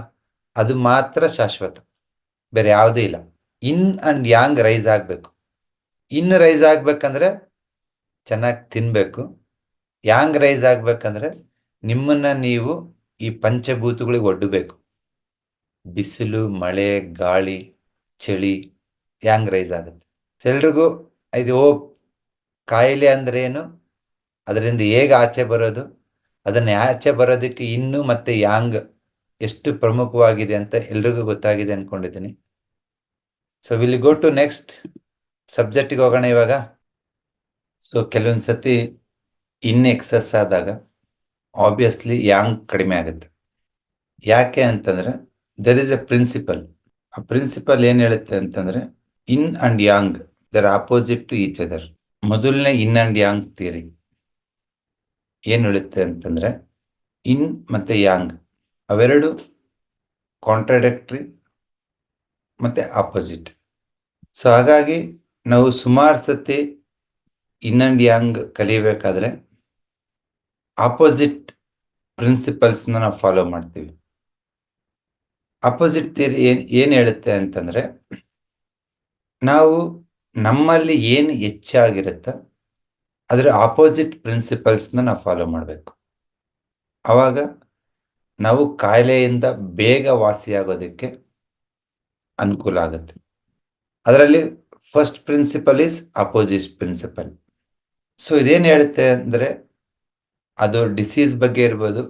ಅದು ಮಾತ್ರ ಶಾಶ್ವತ, ಬೇರೆ ಯಾವುದೂ ಇಲ್ಲ. ಇನ್ ಅಂಡ್ ಯಾಂಗ್ ರೈಸ್ ಆಗಬೇಕು. ಇನ್ ರೈಸ್ ಆಗ್ಬೇಕಂದ್ರೆ ಚೆನ್ನಾಗಿ ತಿನ್ಬೇಕು. ಯಾಂಗ್ ರೈಸ್ ಆಗ್ಬೇಕಂದ್ರೆ ನಿಮ್ಮನ್ನ ನೀವು ಈ ಪಂಚಭೂತಗಳಿಗೆ ಒಡ್ಡಬೇಕು. ಬಿಸಿಲು, ಮಳೆ, ಗಾಳಿ, ಚಳಿ, ಯಾಂಗ್ ರೈಸ್ ಆಗುತ್ತೆ. ಎಲ್ರಿಗೂ ಇದು ಕಾಯಿಲೆ ಅಂದ್ರೆ ಏನು, ಅದರಿಂದ ಹೇಗೆ ಆಚೆ ಬರೋದು, ಅದನ್ನ ಆಚೆ ಬರೋದಕ್ಕೆ ಇನ್ನು ಮತ್ತೆ ಯಾಂಗ್ ಎಷ್ಟು ಪ್ರಮುಖವಾಗಿದೆ ಅಂತ ಎಲ್ರಿಗೂ ಗೊತ್ತಾಗಿದೆ ಅನ್ಕೊಂಡಿದ್ದೀನಿ. So will go to next ಸಬ್ಜೆಕ್ಟಿಗೆ ಹೋಗೋಣ ಇವಾಗ. ಸೊ ಕೆಲವೊಂದ್ಸತಿ ಇನ್ ಎಕ್ಸಸ್ ಆದಾಗ ಆಬ್ವಿಯಸ್ಲಿ ಯಾಂಗ್ ಕಡಿಮೆ ಆಗುತ್ತೆ. ಯಾಕೆ ಅಂತಂದ್ರೆ ದರ್ ಇಸ್ ಎ ಪ್ರಿನ್ಸಿಪಲ್. ಆ ಪ್ರಿನ್ಸಿಪಲ್ ಏನ್ ಹೇಳುತ್ತೆ ಅಂತಂದ್ರೆ, yin and yang there opposite to each other. ಮೊದಲನೇ ಇನ್ ಅಂಡ್ ಯಾಂಗ್ ಥಿಯರಿ ಏನ್ ಹೇಳುತ್ತೆ ಅಂತಂದ್ರೆ, ಇನ್ ಮತ್ತೆ ಯಾಂಗ್ ಅವೆರಡು ಕಾಂಟ್ರಾಡಿಕ್ಟರಿ ಮತ್ತೆ ಆಪೋಸಿಟ್. ಸೊ ಹಾಗಾಗಿ ನಾವು ಸುಮಾರು ಸತಿ ಇನ್ ಅಂಡ್ ಯಾಂಗ್ ಕಲಿಬೇಕಾದ್ರೆ ಆಪೋಸಿಟ್ ಪ್ರಿನ್ಸಿಪಲ್ಸ್ನ ನಾವು ಫಾಲೋ ಮಾಡ್ತೀವಿ. ಅಪೋಸಿಟ್ ಥಿಯರಿ ಏನ್ ಹೇಳುತ್ತೆ ಅಂತಂದ್ರೆ, ನಾವು ನಮ್ಮಲ್ಲಿ ಏನು ಹೆಚ್ಚಾಗಿರುತ್ತೋ ಅದರ ಆಪೋಸಿಟ್ ಪ್ರಿನ್ಸಿಪಲ್ಸ್ನ ನಾವು ಫಾಲೋ ಮಾಡಬೇಕು. ಆವಾಗ ನಾವು ಕಾಯಿಲೆಯಿಂದ ಬೇಗ ವಾಸಿಯಾಗೋದಕ್ಕೆ ಅನುಕೂಲ ಆಗುತ್ತೆ. ಅದರಲ್ಲಿ first principle is opposite principle. So ಇದೇನು ಹೇಳುತ್ತೆ ಅಂದರೆ, ಅದು ಡಿಸೀಸ್ ಬಗ್ಗೆ ಇರ್ಬೋದು,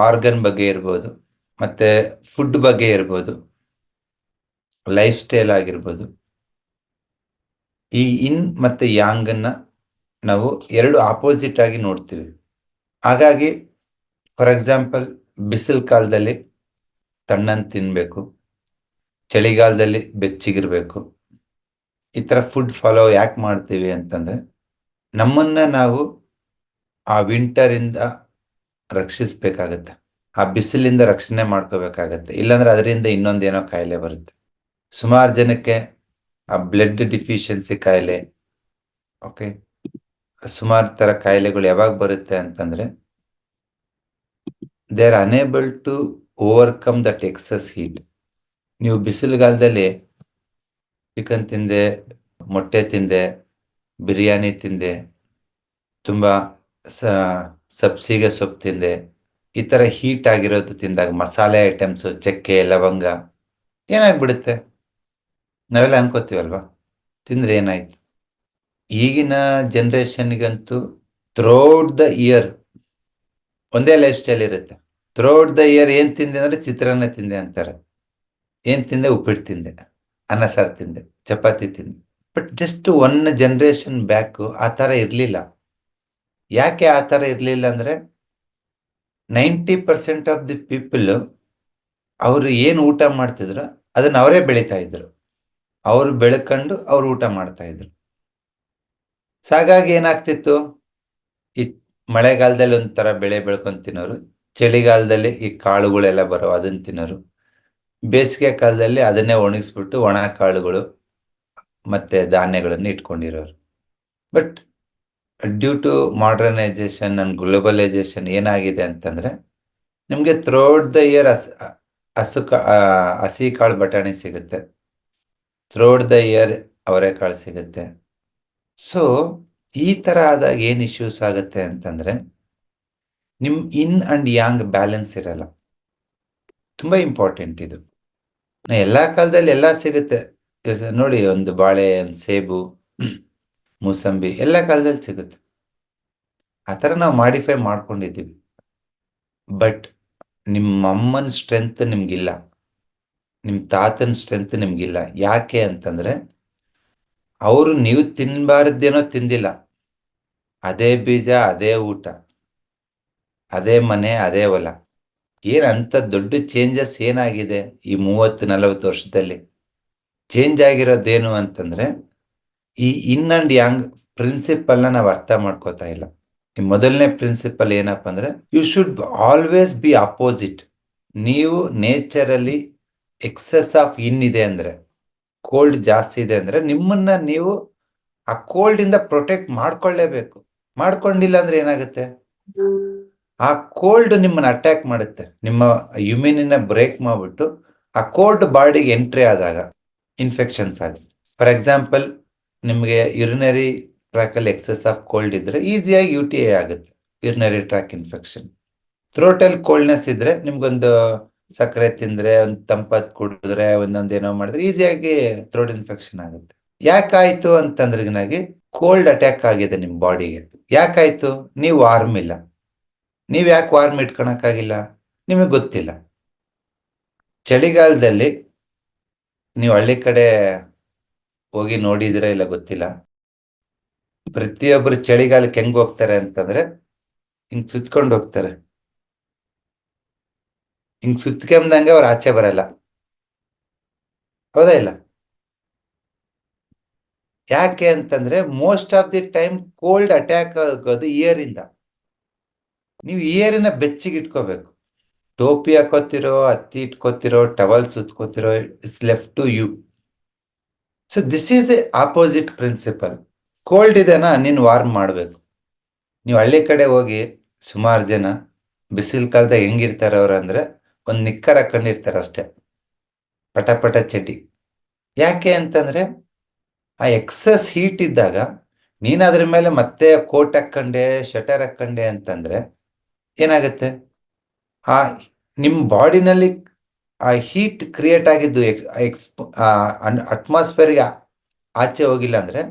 ಆರ್ಗನ್ ಬಗ್ಗೆ ಇರ್ಬೋದು, ಮತ್ತೆ ಫುಡ್ ಬಗ್ಗೆ ಇರ್ಬೋದು, ಲೈಫ್ ಸ್ಟೈಲ್ ಆಗಿರ್ಬೋದು. ಈ ಇನ್ ಮತ್ತೆ ಯಾಂಗ್ ಅನ್ನ ನಾವು ಎರಡು ಆಪೋಸಿಟ್ ಆಗಿ ನೋಡ್ತೀವಿ. ಹಾಗಾಗಿ ಫಾರ್ ಎಕ್ಸಾಂಪಲ್, ಬಿಸಿಲು ಕಾಲದಲ್ಲಿ ತಣ್ಣನ್ ತಿನ್ಬೇಕು, ಚಳಿಗಾಲದಲ್ಲಿ ಬೆಚ್ಚಗಿರ್ಬೇಕು. ಈ ತರ ಫುಡ್ ಫಾಲೋ ಯಾಕೆ ಮಾಡ್ತೀವಿ ಅಂತಂದ್ರೆ, ನಮ್ಮನ್ನ ನಾವು ಆ ವಿಂಟರ್ ಇಂದ ರಕ್ಷಿಸ್ಬೇಕಾಗತ್ತೆ, ಆ ಬಿಸಿಲಿಂದ ರಕ್ಷಣೆ ಮಾಡ್ಕೋಬೇಕಾಗತ್ತೆ. ಇಲ್ಲಾಂದ್ರೆ ಅದರಿಂದ ಇನ್ನೊಂದೇನೋ ಕಾಯಿಲೆ ಬರುತ್ತೆ. ಸುಮಾರು ಜನಕ್ಕೆ ಆ ಬ್ಲಡ್ ಡಿಫಿಷಿಯನ್ಸಿ ಕಾಯಿಲೆ, ಓಕೆ, ಸುಮಾರು ತರ ಕಾಯಿಲೆಗಳು ಯಾವಾಗ ಬರುತ್ತೆ ಅಂತಂದ್ರೆ, they are unable to overcome that excess heat. ನೀವು ಬಿಸಿಲುಗಾಲದಲ್ಲಿ ಚಿಕನ್ ತಿಂದೆ, ಮೊಟ್ಟೆ ತಿಂದೆ, ಬಿರಿಯಾನಿ ತಿಂದೆ, ತುಂಬಾ ಸಬ್ಸಿಗೆ ಸೊಪ್ಪು ತಿಂದೆ, ಈ ತರ ಹೀಟ್ ಆಗಿರೋದು ತಿಂದಾಗ, ಮಸಾಲೆ ಐಟಮ್ಸ್, ಚಕ್ಕೆ, ಲವಂಗ, ಏನಾಗ್ಬಿಡುತ್ತೆ? ನಾವೆಲ್ಲ ಅನ್ಕೋತೀವಲ್ವಾ, ತಿಂದ್ರೆ ಏನಾಯ್ತು? ಈಗಿನ ಜನರೇಷನ್ಗಂತೂ ಥ್ರೂಔಟ್ ದ ಇಯರ್ ಒಂದೇ ಲೈಫ್ ಸ್ಟೈಲ್ ಇರುತ್ತೆ. ಥ್ರೂಔಟ್ ದ ಇಯರ್ ಏನ್ ತಿಂದೆ ಅಂದ್ರೆ ಚಿತ್ರಾನ್ನ ತಿಂದೆ ಅಂತಾರೆ. ಏನ್ ತಿಂದೆ? ಉಪ್ಪಿಟ್ಟು ತಿಂದೆ, ಅನ್ನ ಸಾರು ತಿಂದೆ, ಚಪಾತಿ ತಿಂದೆ. ಬಟ್ ಜಸ್ಟ್ 1 ಜನರೇಷನ್ ಬ್ಯಾಕ್ ಆ ತರ ಇರ್ಲಿಲ್ಲ. ಯಾಕೆ ಆ ತರ ಇರ್ಲಿಲ್ಲ ಅಂದ್ರೆ, 90% ಆಫ್ ದಿ ಪೀಪಲ್ ಅವರು ಏನು ಊಟ ಮಾಡ್ತಿದ್ರು ಅದನ್ನ ಅವರೇ ಬೆಳೀತಾ ಇದ್ರು. ಅವ್ರು ಬೆಳ್ಕೊಂಡು ಅವ್ರು ಊಟ ಮಾಡ್ತಾ ಇದ್ರು. ಸೊ ಹಾಗಾಗಿ ಏನಾಗ್ತಿತ್ತು, ಈ ಮಳೆಗಾಲದಲ್ಲಿ ಒಂಥರ ಬೆಳೆ ಬೆಳ್ಕೊಂಡ್ ತಿನ್ನೋರು, ಚಳಿಗಾಲದಲ್ಲಿ ಈ ಕಾಳುಗಳೆಲ್ಲ ಬರೋ ಅದನ್ನ ತಿನ್ನೋರು, ಬೇಸಿಗೆ ಕಾಲದಲ್ಲಿ ಅದನ್ನೇ ಒಣಗಿಸ್ಬಿಟ್ಟು ಒಣ ಕಾಳುಗಳು ಮತ್ತೆ ಧಾನ್ಯಗಳನ್ನು ಇಟ್ಕೊಂಡಿರೋರು. But due to modernisation and globalisation ಏನಾಗಿದೆ ಅಂತಂದ್ರೆ, ನಿಮ್ಗೆ ಥ್ರೂಔಟ್ ದ ಇಯರ್ ಹಸಿ ಕಾಳು ಬಟಾಣಿ ಸಿಗುತ್ತೆ, ಥ್ರೂಔಟ್ ದ ಇಯರ್ ಅವರೆಕಾಳು ಸಿಗುತ್ತೆ. ಸೊ ಈ ತರ ಆದಾಗ ಏನ್ ಇಶ್ಯೂಸ್ ಆಗುತ್ತೆ ಅಂತಂದ್ರೆ, ನಿಮ್ ಇನ್ ಅಂಡ್ ಯಾಂಗ್ ಬ್ಯಾಲೆನ್ಸ್ ಇರಲ್ಲ. ತುಂಬಾ ಇಂಪಾರ್ಟೆಂಟ್ ಇದು. ಎಲ್ಲಾ ಕಾಲದಲ್ಲಿ ಎಲ್ಲಾ ಸಿಗುತ್ತೆ ನೋಡಿ, ಒಂದು ಬಾಳೆ, ಒಂದು ಸೇಬು, ಮೂಸಂಬಿ ಎಲ್ಲ ಕಾಲದಲ್ಲಿ ಸಿಗುತ್ತೆ. ಆ ಥರ ನಾವು ಮಾಡಿಫೈ ಮಾಡ್ಕೊಂಡಿದ್ದೀವಿ. ಬಟ್ ನಿಮ್ಮ ಅಮ್ಮನ ಸ್ಟ್ರೆಂತ್ ನಿಮ್ಗಿಲ್ಲ, ನಿಮ್ಮ ತಾತನ ಸ್ಟ್ರೆಂತ್ ನಿಮ್ಗಿಲ್ಲ. ಯಾಕೆ ಅಂತಂದ್ರೆ, ಅವರು ನೀವು ತಿನ್ಬಾರ್ದೇನೋ ತಿಂದಿಲ್ಲ, ಅದೇ ಬೀಜ, ಅದೇ ಊಟ, ಅದೇ ಮನೆ, ಅದೇ ಹೊಲ. ಏನಂತ ದೊಡ್ಡ ಚೇಂಜಸ್ ಏನಾಗಿದೆ ಈ 30-40 ವರ್ಷದಲ್ಲಿ? ಚೇಂಜ್ ಆಗಿರೋದೇನು ಅಂತಂದ್ರೆ ಈ ಇನ್ ಅಂಡ್ ಯಾಂಗ್ ಪ್ರಿನ್ಸಿಪಲ್ನ ನಾವು ಅರ್ಥ ಮಾಡ್ಕೋತಾ ಇಲ್ಲ. ಈ ಮೊದಲನೇ ಪ್ರಿನ್ಸಿಪಲ್ ಏನಪ್ಪ ಅಂದ್ರೆ you should always be opposite. ನೀವು ನೇಚರಲ್ಲಿ ಎಕ್ಸೆಸ್ ಆಫ್ ಇನ್ ಇದೆ ಅಂದ್ರೆ, ಕೋಲ್ಡ್ ಜಾಸ್ತಿ ಇದೆ ಅಂದ್ರೆ ನಿಮ್ಮನ್ನ ನೀವು ಆ ಕೋಲ್ಡ್ ಇಂದ ಪ್ರೊಟೆಕ್ಟ್ ಮಾಡ್ಕೊಳ್ಳೇಬೇಕು. ಮಾಡ್ಕೊಂಡಿಲ್ಲ ಅಂದ್ರೆ ಏನಾಗುತ್ತೆ? ಆ ಕೋಲ್ಡ್ ನಿಮ್ಮನ್ನ ಅಟ್ಯಾಕ್ ಮಾಡುತ್ತೆ, ನಿಮ್ಮ ಇಮ್ಯೂನಿನ ಬ್ರೇಕ್ ಮಾಡ್ಬಿಟ್ಟು ಆ ಕೋಲ್ಡ್ ಬಾಡಿಗೆ ಎಂಟ್ರಿ ಆದಾಗ ಇನ್ಫೆಕ್ಷನ್ಸ್ ಆಗುತ್ತೆ. ಫಾರ್ ಎಕ್ಸಾಂಪಲ್, ನಿಮಗೆ ಯುರಿನರಿ ಟ್ರ್ಯಾಕ್ ಅಲ್ಲಿ ಎಕ್ಸೆಸ್ ಆಫ್ ಕೋಲ್ಡ್ ಇದ್ರೆ ಈಸಿಯಾಗಿ UTI ಆಗುತ್ತೆ, urinary track infection. Throttle coldness ಇದ್ರೆ ನಿಮ್ಗೊಂದು ಸಕ್ಕರೆ ತಿಂದ್ರೆ, ಒಂದು ತಂಪಾದ್ ಕುಡಿದ್ರೆ, ಒಂದೊಂದೇನೋ ಮಾಡಿದ್ರೆ ಈಸಿಯಾಗಿ ಥ್ರೋಟ್ ಇನ್ಫೆಕ್ಷನ್ ಆಗುತ್ತೆ. ಯಾಕಾಯ್ತು ಅಂತಂದ್ರಿಗಿನಾಗಿ ಕೋಲ್ಡ್ ಅಟ್ಯಾಕ್ ಆಗಿದೆ ನಿಮ್ ಬಾಡಿಗೆ. ಯಾಕಾಯ್ತು? ನೀವು ವಾರ್ಮ್ ಇಲ್ಲ. ನೀವ್ ಯಾಕೆ ವಾರ್ಮ್ ಇಟ್ಕೊಳಕ್ಕಾಗಿಲ್ಲ? ನಿಮಗೆ ಗೊತ್ತಿಲ್ಲ. ಚಳಿಗಾಲದಲ್ಲಿ ನೀವು ಹಳ್ಳಿ ಕಡೆ ಹೋಗಿ ನೋಡಿದ್ರೆ ಇಲ್ಲ ಗೊತ್ತಿಲ್ಲ, ಪ್ರತಿಯೊಬ್ಬರು ಚಳಿಗಾಲಕ್ಕೆ ಹೆಂಗ್ ಹೋಗ್ತಾರೆ ಅಂತಂದ್ರೆ ಹಿಂಗ್ ಸುತ್ಕೊಂಡು ಹೋಗ್ತಾರೆ. ಹಿಂಗ್ ಸುತ್ಕೊಂಡಂಗೆ ಅವ್ರು ಆಚೆ ಬರಲ್ಲ. ಹೌದಾ ಇಲ್ಲ? ಯಾಕೆ ಅಂತಂದ್ರೆ most of the time cold attack ಆಗೋದು ಇಯರ್ ಇಂದ. ನೀವು ಇಯರಿನ ಬೆಚ್ಚಿಗೆ ಇಟ್ಕೋಬೇಕು. ಟೋಪಿ ಹಾಕೋತಿರೋ, ಹತ್ತಿ ಇಟ್ಕೋತಿರೋ, ಟವಲ್ ಸುತ್ಕೋತಿರೋ, it's left to you. So this is a opposite principle. Cold ಇದೆನಾ, ನೀನು ವಾರ್ಮ್ ಮಾಡಬೇಕು. ನೀವು ಹಳ್ಳಿ ಕಡೆ ಹೋಗಿ ಸುಮಾರು ಜನ ಬಿಸಿಲು ಕಾಲದಾಗ ಹೆಂಗಿರ್ತಾರೆ ಅವ್ರು ಅಂದ್ರೆ ಒಂದು ನಿಕ್ಕರ್ ಹಾಕೊಂಡಿರ್ತಾರೆ ಅಷ್ಟೇ, ಪಟ ಪಟ ಚಡ್ಡಿ. ಯಾಕೆ ಅಂತಂದ್ರೆ ಆ ಎಕ್ಸಸ್ ಹೀಟ್ ಇದ್ದಾಗ ನೀನ್ ಅದ್ರ ಮೇಲೆ ಮತ್ತೆ ಕೋಟ್ ಹಾಕೊಂಡೆ, ಶಟರ್ ಹಾಕೊಂಡೆ ಅಂತಂದ್ರೆ ಏನಾಗುತ್ತೆ? ಆ ನಿಮ್ ಬಾಡಿನಲ್ಲಿ ಆ ಹೀಟ್ ಕ್ರಿಯೇಟ್ ಆಗಿದ್ದು ಅಟ್ಮಾಸ್ಫಿಯರ್ಗೆ ಆಚೆ ಹೋಗಿಲ್ಲ ಅಂದ್ರೆ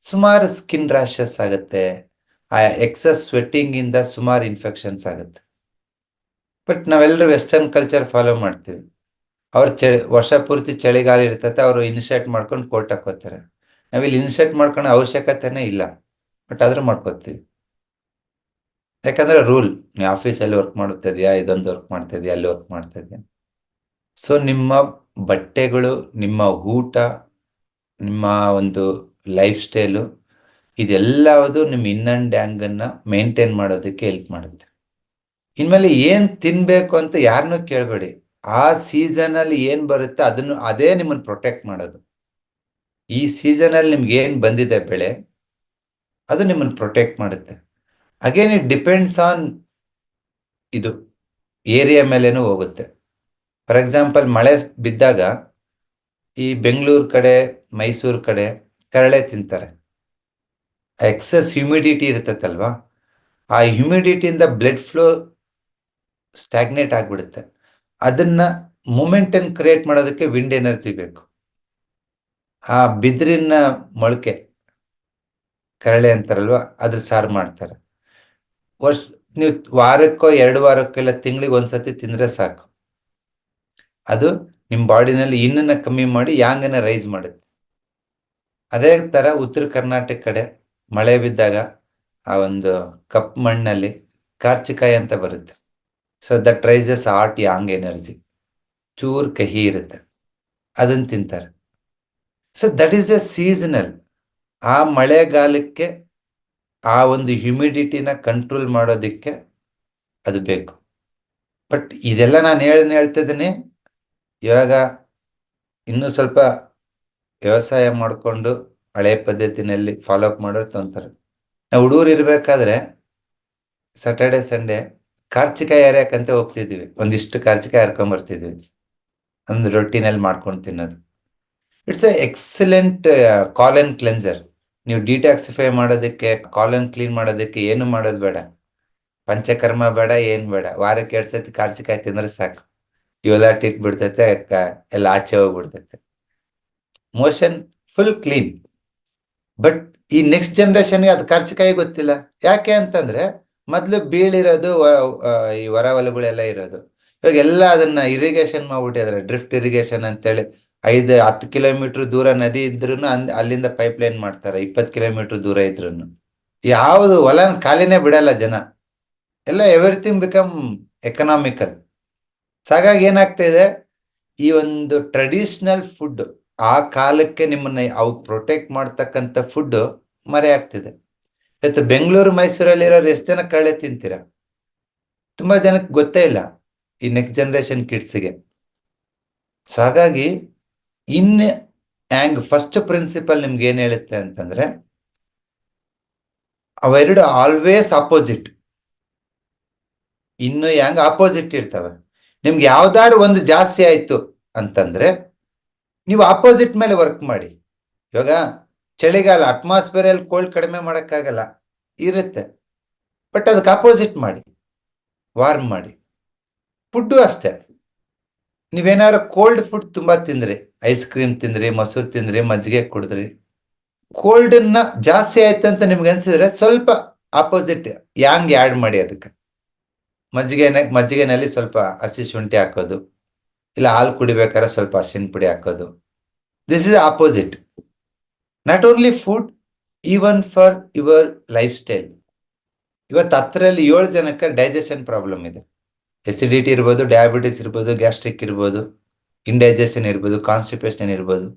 ಸುಮಾರು ಸ್ಕಿನ್ ರ್ಯಾಷಸ್ ಆಗುತ್ತೆ. ಆ ಎಕ್ಸಸ್ ಸ್ವೆಟ್ಟಿಂಗ್ ಇಂದ ಸುಮಾರು ಇನ್ಫೆಕ್ಷನ್ಸ್ ಆಗುತ್ತೆ. ಬಟ್ ನಾವೆಲ್ಲರೂ ವೆಸ್ಟರ್ನ್ ಕಲ್ಚರ್ ಫಾಲೋ ಮಾಡ್ತೀವಿ. ಅವ್ರ ವರ್ಷ ಪೂರ್ತಿ ಚಳಿಗಾಲ ಇರ್ತತೆ, ಅವರು ಇನ್ಶರ್ಟ್ ಮಾಡ್ಕೊಂಡು ಕೋಟ್ ಹಾಕೋತಾರೆ. ನಾವಿಲ್ಲಿ ಇನ್ಶರ್ಟ್ ಮಾಡ್ಕೊಳ್ಳೋ ಅವಶ್ಯಕತೆನೇ ಇಲ್ಲ, ಬಟ್ ಆದ್ರೂ ಮಾಡ್ಕೋತೀವಿ. ಯಾಕಂದ್ರೆ ರೂಲ್, ನೀವು ಆಫೀಸಲ್ಲಿ ವರ್ಕ್ ಮಾಡ್ತಿದ್ಯಾ, ಇದೊಂದು ವರ್ಕ್ ಮಾಡ್ತಿದ್ಯಾ, ಅಲ್ಲಿ ವರ್ಕ್ ಮಾಡ್ತಿದ್ಯಾ. ಸೊ ನಿಮ್ಮ ಬಟ್ಟೆಗಳು, ನಿಮ್ಮ ಊಟ, ನಿಮ್ಮ ಒಂದು ಲೈಫ್ ಸ್ಟೈಲು, ಇದೆಲ್ಲವುದು ನಿಮ್ಮ ಇನ್ ಅಂಡ್ ಯಾಂಗ್ ಅನ್ನ ಮೇಂಟೈನ್ ಮಾಡೋದಕ್ಕೆ ಹೆಲ್ಪ್ ಮಾಡುತ್ತೆ. ಇನ್ಮೇಲೆ ಏನ್ ತಿನ್ಬೇಕು ಅಂತ ಯಾರನ್ನೂ ಕೇಳಬೇಡಿ. ಆ ಸೀಸನ್ ಅಲ್ಲಿ ಏನ್ ಬರುತ್ತೆ ಅದೇ ನಿಮ್ಮನ್ನ ಪ್ರೊಟೆಕ್ಟ್ ಮಾಡೋದು. ಈ ಸೀಸನ್ ಅಲ್ಲಿ ನಿಮ್ಗೆ ಏನ್ ಬಂದಿದೆ ಬೆಳೆ, ಅದು ನಿಮ್ಮನ್ನ ಪ್ರೊಟೆಕ್ಟ್ ಮಾಡುತ್ತೆ. ಅಗೇನ್ ಇಟ್ ಡಿಪೆಂಡ್ಸ್ ಆನ್ ಇದು ಏರಿಯಾ ಮೇಲೇನೂ ಹೋಗುತ್ತೆ. ಫಾರ್ ಎಕ್ಸಾಂಪಲ್, ಮಳೆ ಬಿದ್ದಾಗ ಈ ಬೆಂಗಳೂರು ಕಡೆ, ಮೈಸೂರು ಕಡೆ ಕರಳೆ ತಿಂತಾರೆ. ಎಕ್ಸಸ್ ಹ್ಯುಮಿಡಿಟಿ ಇರ್ತೈತಲ್ವಾ, ಆ ಹ್ಯುಮಿಡಿಟಿಯಿಂದ ಬ್ಲಡ್ ಫ್ಲೋ ಸ್ಟಾಗ್ನೇಟ್ ಆಗ್ಬಿಡುತ್ತೆ. ಅದನ್ನ ಮೂಮೆಂಟನ್ ಕ್ರಿಯೇಟ್ ಮಾಡೋದಕ್ಕೆ ವಿಂಡ್ ಎನರ್ಜಿ ಬೇಕು. ಆ ಬಿದಿರಿನ ಮೊಳಕೆ, ಕರಳೆ ಅಂತಾರಲ್ವಾ, ಅದ್ರ ಸಾರು ಮಾಡ್ತಾರೆ. ನೀವು ವಾರಕ್ಕೋ 2 ವಾರಕ್ಕೆಲ್ಲ ತಿಂಗಳಿಗೆ ಒಂದ್ಸತಿ ತಿಂದ್ರೆ ಸಾಕು. ಅದು ನಿಮ್ ಬಾಡಿನಲ್ಲಿ ಇನ್ನನ್ನ ಕಮ್ಮಿ ಮಾಡಿ ಯಾಂಗನ್ನ ರೈಸ್ ಮಾಡುತ್ತೆ. ಅದೇ ತರ ಉತ್ತರ ಕರ್ನಾಟಕ ಕಡೆ ಮಳೆ ಬಿದ್ದಾಗ ಆ ಒಂದು ಕಪ್ ಮಣ್ಣಲ್ಲಿ ಕಾರ್ಚಿಕಾಯಿ ಅಂತ ಬರುತ್ತೆ. So that rises hot yang energy. ಚೂರ್ ಕಹಿ ಇರುತ್ತೆ, ಅದನ್ನ ತಿಂತಾರೆ. So that is a seasonal. ಆ ಮಳೆಗಾಲಕ್ಕೆ ಆ ಒಂದು ಹ್ಯುಮಿಡಿಟಿನ ಕಂಟ್ರೋಲ್ ಮಾಡೋದಕ್ಕೆ ಅದು ಬೇಕು. ಬಟ್ ಇದೆಲ್ಲ ನಾನು ಹೇಳ್ತಿದ್ದೀನಿ, ಇವಾಗ ಇನ್ನೂ ಸ್ವಲ್ಪ ವ್ಯವಸಾಯ ಮಾಡಿಕೊಂಡು ಹಳೆ ಪದ್ಧತಿನಲ್ಲಿ ಫಾಲೋ ಅಪ್ ಮಾಡೋರು ತೊಂತಾರೆ. ನಾವು ಹುಡುಗರು ಇರ್ಬೇಕಾದ್ರೆ ಸ್ಯಾಟರ್ಡೆ ಸಂಡೇ ಕಾರ್ಚಿಕಾಯಿ ಹರಿಯಕ್ಕಂತ ಹೋಗ್ತಿದ್ವಿ. ಒಂದಿಷ್ಟು ಕಾರ್ಚಿಕಾಯಿ ಹರ್ಕೊಂಡ್ ಒಂದು ರೊಟ್ಟಿನಲ್ಲಿ ಮಾಡ್ಕೊಂಡು ತಿನ್ನೋದು. It's A excellent colon cleanser. ನೀವು ಡಿಟಾಕ್ಸಿಫೈ ಮಾಡೋದಕ್ಕೆ, ಕಾಲನ್ ಕ್ಲೀನ್ ಮಾಡೋದಕ್ಕೆ ಏನು ಮಾಡೋದು ಬೇಡ, ಪಂಚಕರ್ಮ ಬೇಡ, ಏನ್ ಬೇಡ. ವಾರಕ್ಕೆ 2 ಸತಿ ಕಾರ್ಚಿಕಾಯಿ ತಿಂದ್ರೆ ಸಾಕು, ಯೋಲಾಟ್ ಇಟ್ಬಿಡ್ತೈತೆ, ಎಲ್ಲ ಆಚೆ ಹೋಗ್ಬಿಡ್ತೈತೆ, ಮೋಷನ್ ಫುಲ್ ಕ್ಲೀನ್. ಬಟ್ ಈ ನೆಕ್ಸ್ಟ್ ಜನರೇಷನ್ಗೆ ಅದು ಕಾರ್ಚಿಕಾಯಿ ಗೊತ್ತಿಲ್ಲ. ಯಾಕೆ ಅಂತಂದ್ರೆ ಮೊದ್ಲು ಬೀಳಿರೋದು ಈ ಹೊರ ಹೊಲಗಳೆಲ್ಲ ಇರೋದು. ಇವಾಗ ಎಲ್ಲ ಅದನ್ನ ಇರಿಗೇಷನ್ ಮಾಡ್ಬಿಟ್ಟಿದ್ದಾರೆ, ಡ್ರಿಫ್ಟ್ ಇರಿಗೇಷನ್ ಅಂತೇಳಿ. 5-10 ಕಿಲೋಮೀಟರ್ ದೂರ ನದಿ ಇದ್ರು ಅಲ್ಲಿಂದ ಪೈಪ್ ಲೈನ್ ಮಾಡ್ತಾರೆ, 20 ಕಿಲೋಮೀಟರ್ ದೂರ ಇದ್ರು. ಯಾವುದು ಹೊಲನ ಖಾಲಿನೇ ಬಿಡಲ್ಲ ಜನ. ಎಲ್ಲ ಎವ್ರಿಥಿಂಗ್ ಬಿಕಮ್ ಎಕನಾಮಿಕಲ್. ಹಾಗಾಗಿ ಏನಾಗ್ತಾ ಇದೆ, ಈ ಒಂದು ಟ್ರೆಡಿಷನಲ್ ಫುಡ್, ಆ ಕಾಲಕ್ಕೆ ನಿಮ್ಮನ್ನ ಅವು ಪ್ರೊಟೆಕ್ಟ್ ಮಾಡ್ತಕ್ಕಂಥ ಫುಡ್ ಮರೆ ಆಗ್ತಿದೆ. ಇವತ್ತು ಬೆಂಗಳೂರು ಮೈಸೂರಲ್ಲಿರೋರು ಎಷ್ಟು ಜನ ಕಳ್ಳೆ ತಿಂತೀರಾ? ತುಂಬಾ ಜನಕ್ಕೆ ಗೊತ್ತೇ ಇಲ್ಲ, ಈ ನೆಕ್ಸ್ಟ್ ಜನರೇಷನ್ ಕಿಡ್ಸ್ಗೆ. ಸೊ ಹಾಗಾಗಿ ಫಸ್ಟ್ ಪ್ರಿನ್ಸಿಪಲ್ ನಿಮ್ಗೆ ಏನ್ ಹೇಳುತ್ತೆ ಅಂತಂದ್ರೆ, ಅವೆರಡು ಆಲ್ವೇಸ್ ಆಪೋಸಿಟ್. ಇನ್ನು ಯಾಂಗ್ ಆಪೋಸಿಟ್ ಇರ್ತವೆ. ನಿಮ್ಗೆ ಯಾವ್ದಾದ್ರು ಒಂದು ಜಾಸ್ತಿ ಆಯ್ತು ಅಂತಂದ್ರೆ ನೀವು ಆಪೋಸಿಟ್ ಮೇಲೆ ವರ್ಕ್ ಮಾಡಿ. ಇವಾಗ ಚಳಿಗಾಲ, ಅಟ್ಮಾಸ್ಫಿಯರ್ ಕೋಲ್ಡ್ ಕಡಿಮೆ ಮಾಡೋಕ್ಕಾಗಲ್ಲ, ಇರುತ್ತೆ. ಬಟ್ ಅದಕ್ಕೆ ಆಪೋಸಿಟ್ ಮಾಡಿ, ವಾರ್ಮ್ ಮಾಡಿ. ಫುಡ್ಡು ಅಷ್ಟೇ. ನೀವೇನಾದ್ರು ಕೋಲ್ಡ್ ಫುಡ್ ತುಂಬಾ ತಿಂದ್ರಿ, ಐಸ್ ಕ್ರೀಮ್ ತಿಂದ್ರಿ, ಮೊಸರು ತಿಂದ್ರಿ, ಮಜ್ಜಿಗೆ ಕುಡಿದ್ರಿ, ಕೋಲ್ಡನ್ನ ಜಾಸ್ತಿ ಆಯ್ತು ಅಂತ ನಿಮ್ಗೆ ಅನ್ಸಿದ್ರೆ ಸ್ವಲ್ಪ ಆಪೋಸಿಟ್ ಯಾಂಗ್ ಆ್ಯಡ್ ಮಾಡಿ. ಅದಕ್ಕೆ ಮಜ್ಜಿಗೆನಲ್ಲಿ ಸ್ವಲ್ಪ ಹಸಿ ಶುಂಠಿ ಹಾಕೋದು, ಇಲ್ಲ ಹಾಲು ಕುಡಿಬೇಕಾದ್ರೆ ಸ್ವಲ್ಪ ಅರಿಶಿನ ಪುಡಿ ಹಾಕೋದು. This is opposite. Not only food, even for your life style. ಇವತ್ತು 10ರಲ್ಲಿ 7 ಜನಕ್ಕೆ ಡೈಜೆಷನ್ ಪ್ರಾಬ್ಲಮ್ ಇದೆ. ಎಸಿಡಿಟಿ ಇರ್ಬೋದು, ಡಯಾಬಿಟಿಸ್ ಇರ್ಬೋದು, ಗ್ಯಾಸ್ಟ್ರಿಕ್ ಇರ್ಬೋದು, ಇಂಡೈಜೆಷನ್ ಇರ್ಬೋದು, ಕಾನ್ಸ್ಟಿಪೇಷನ್ ಇರ್ಬೋದು.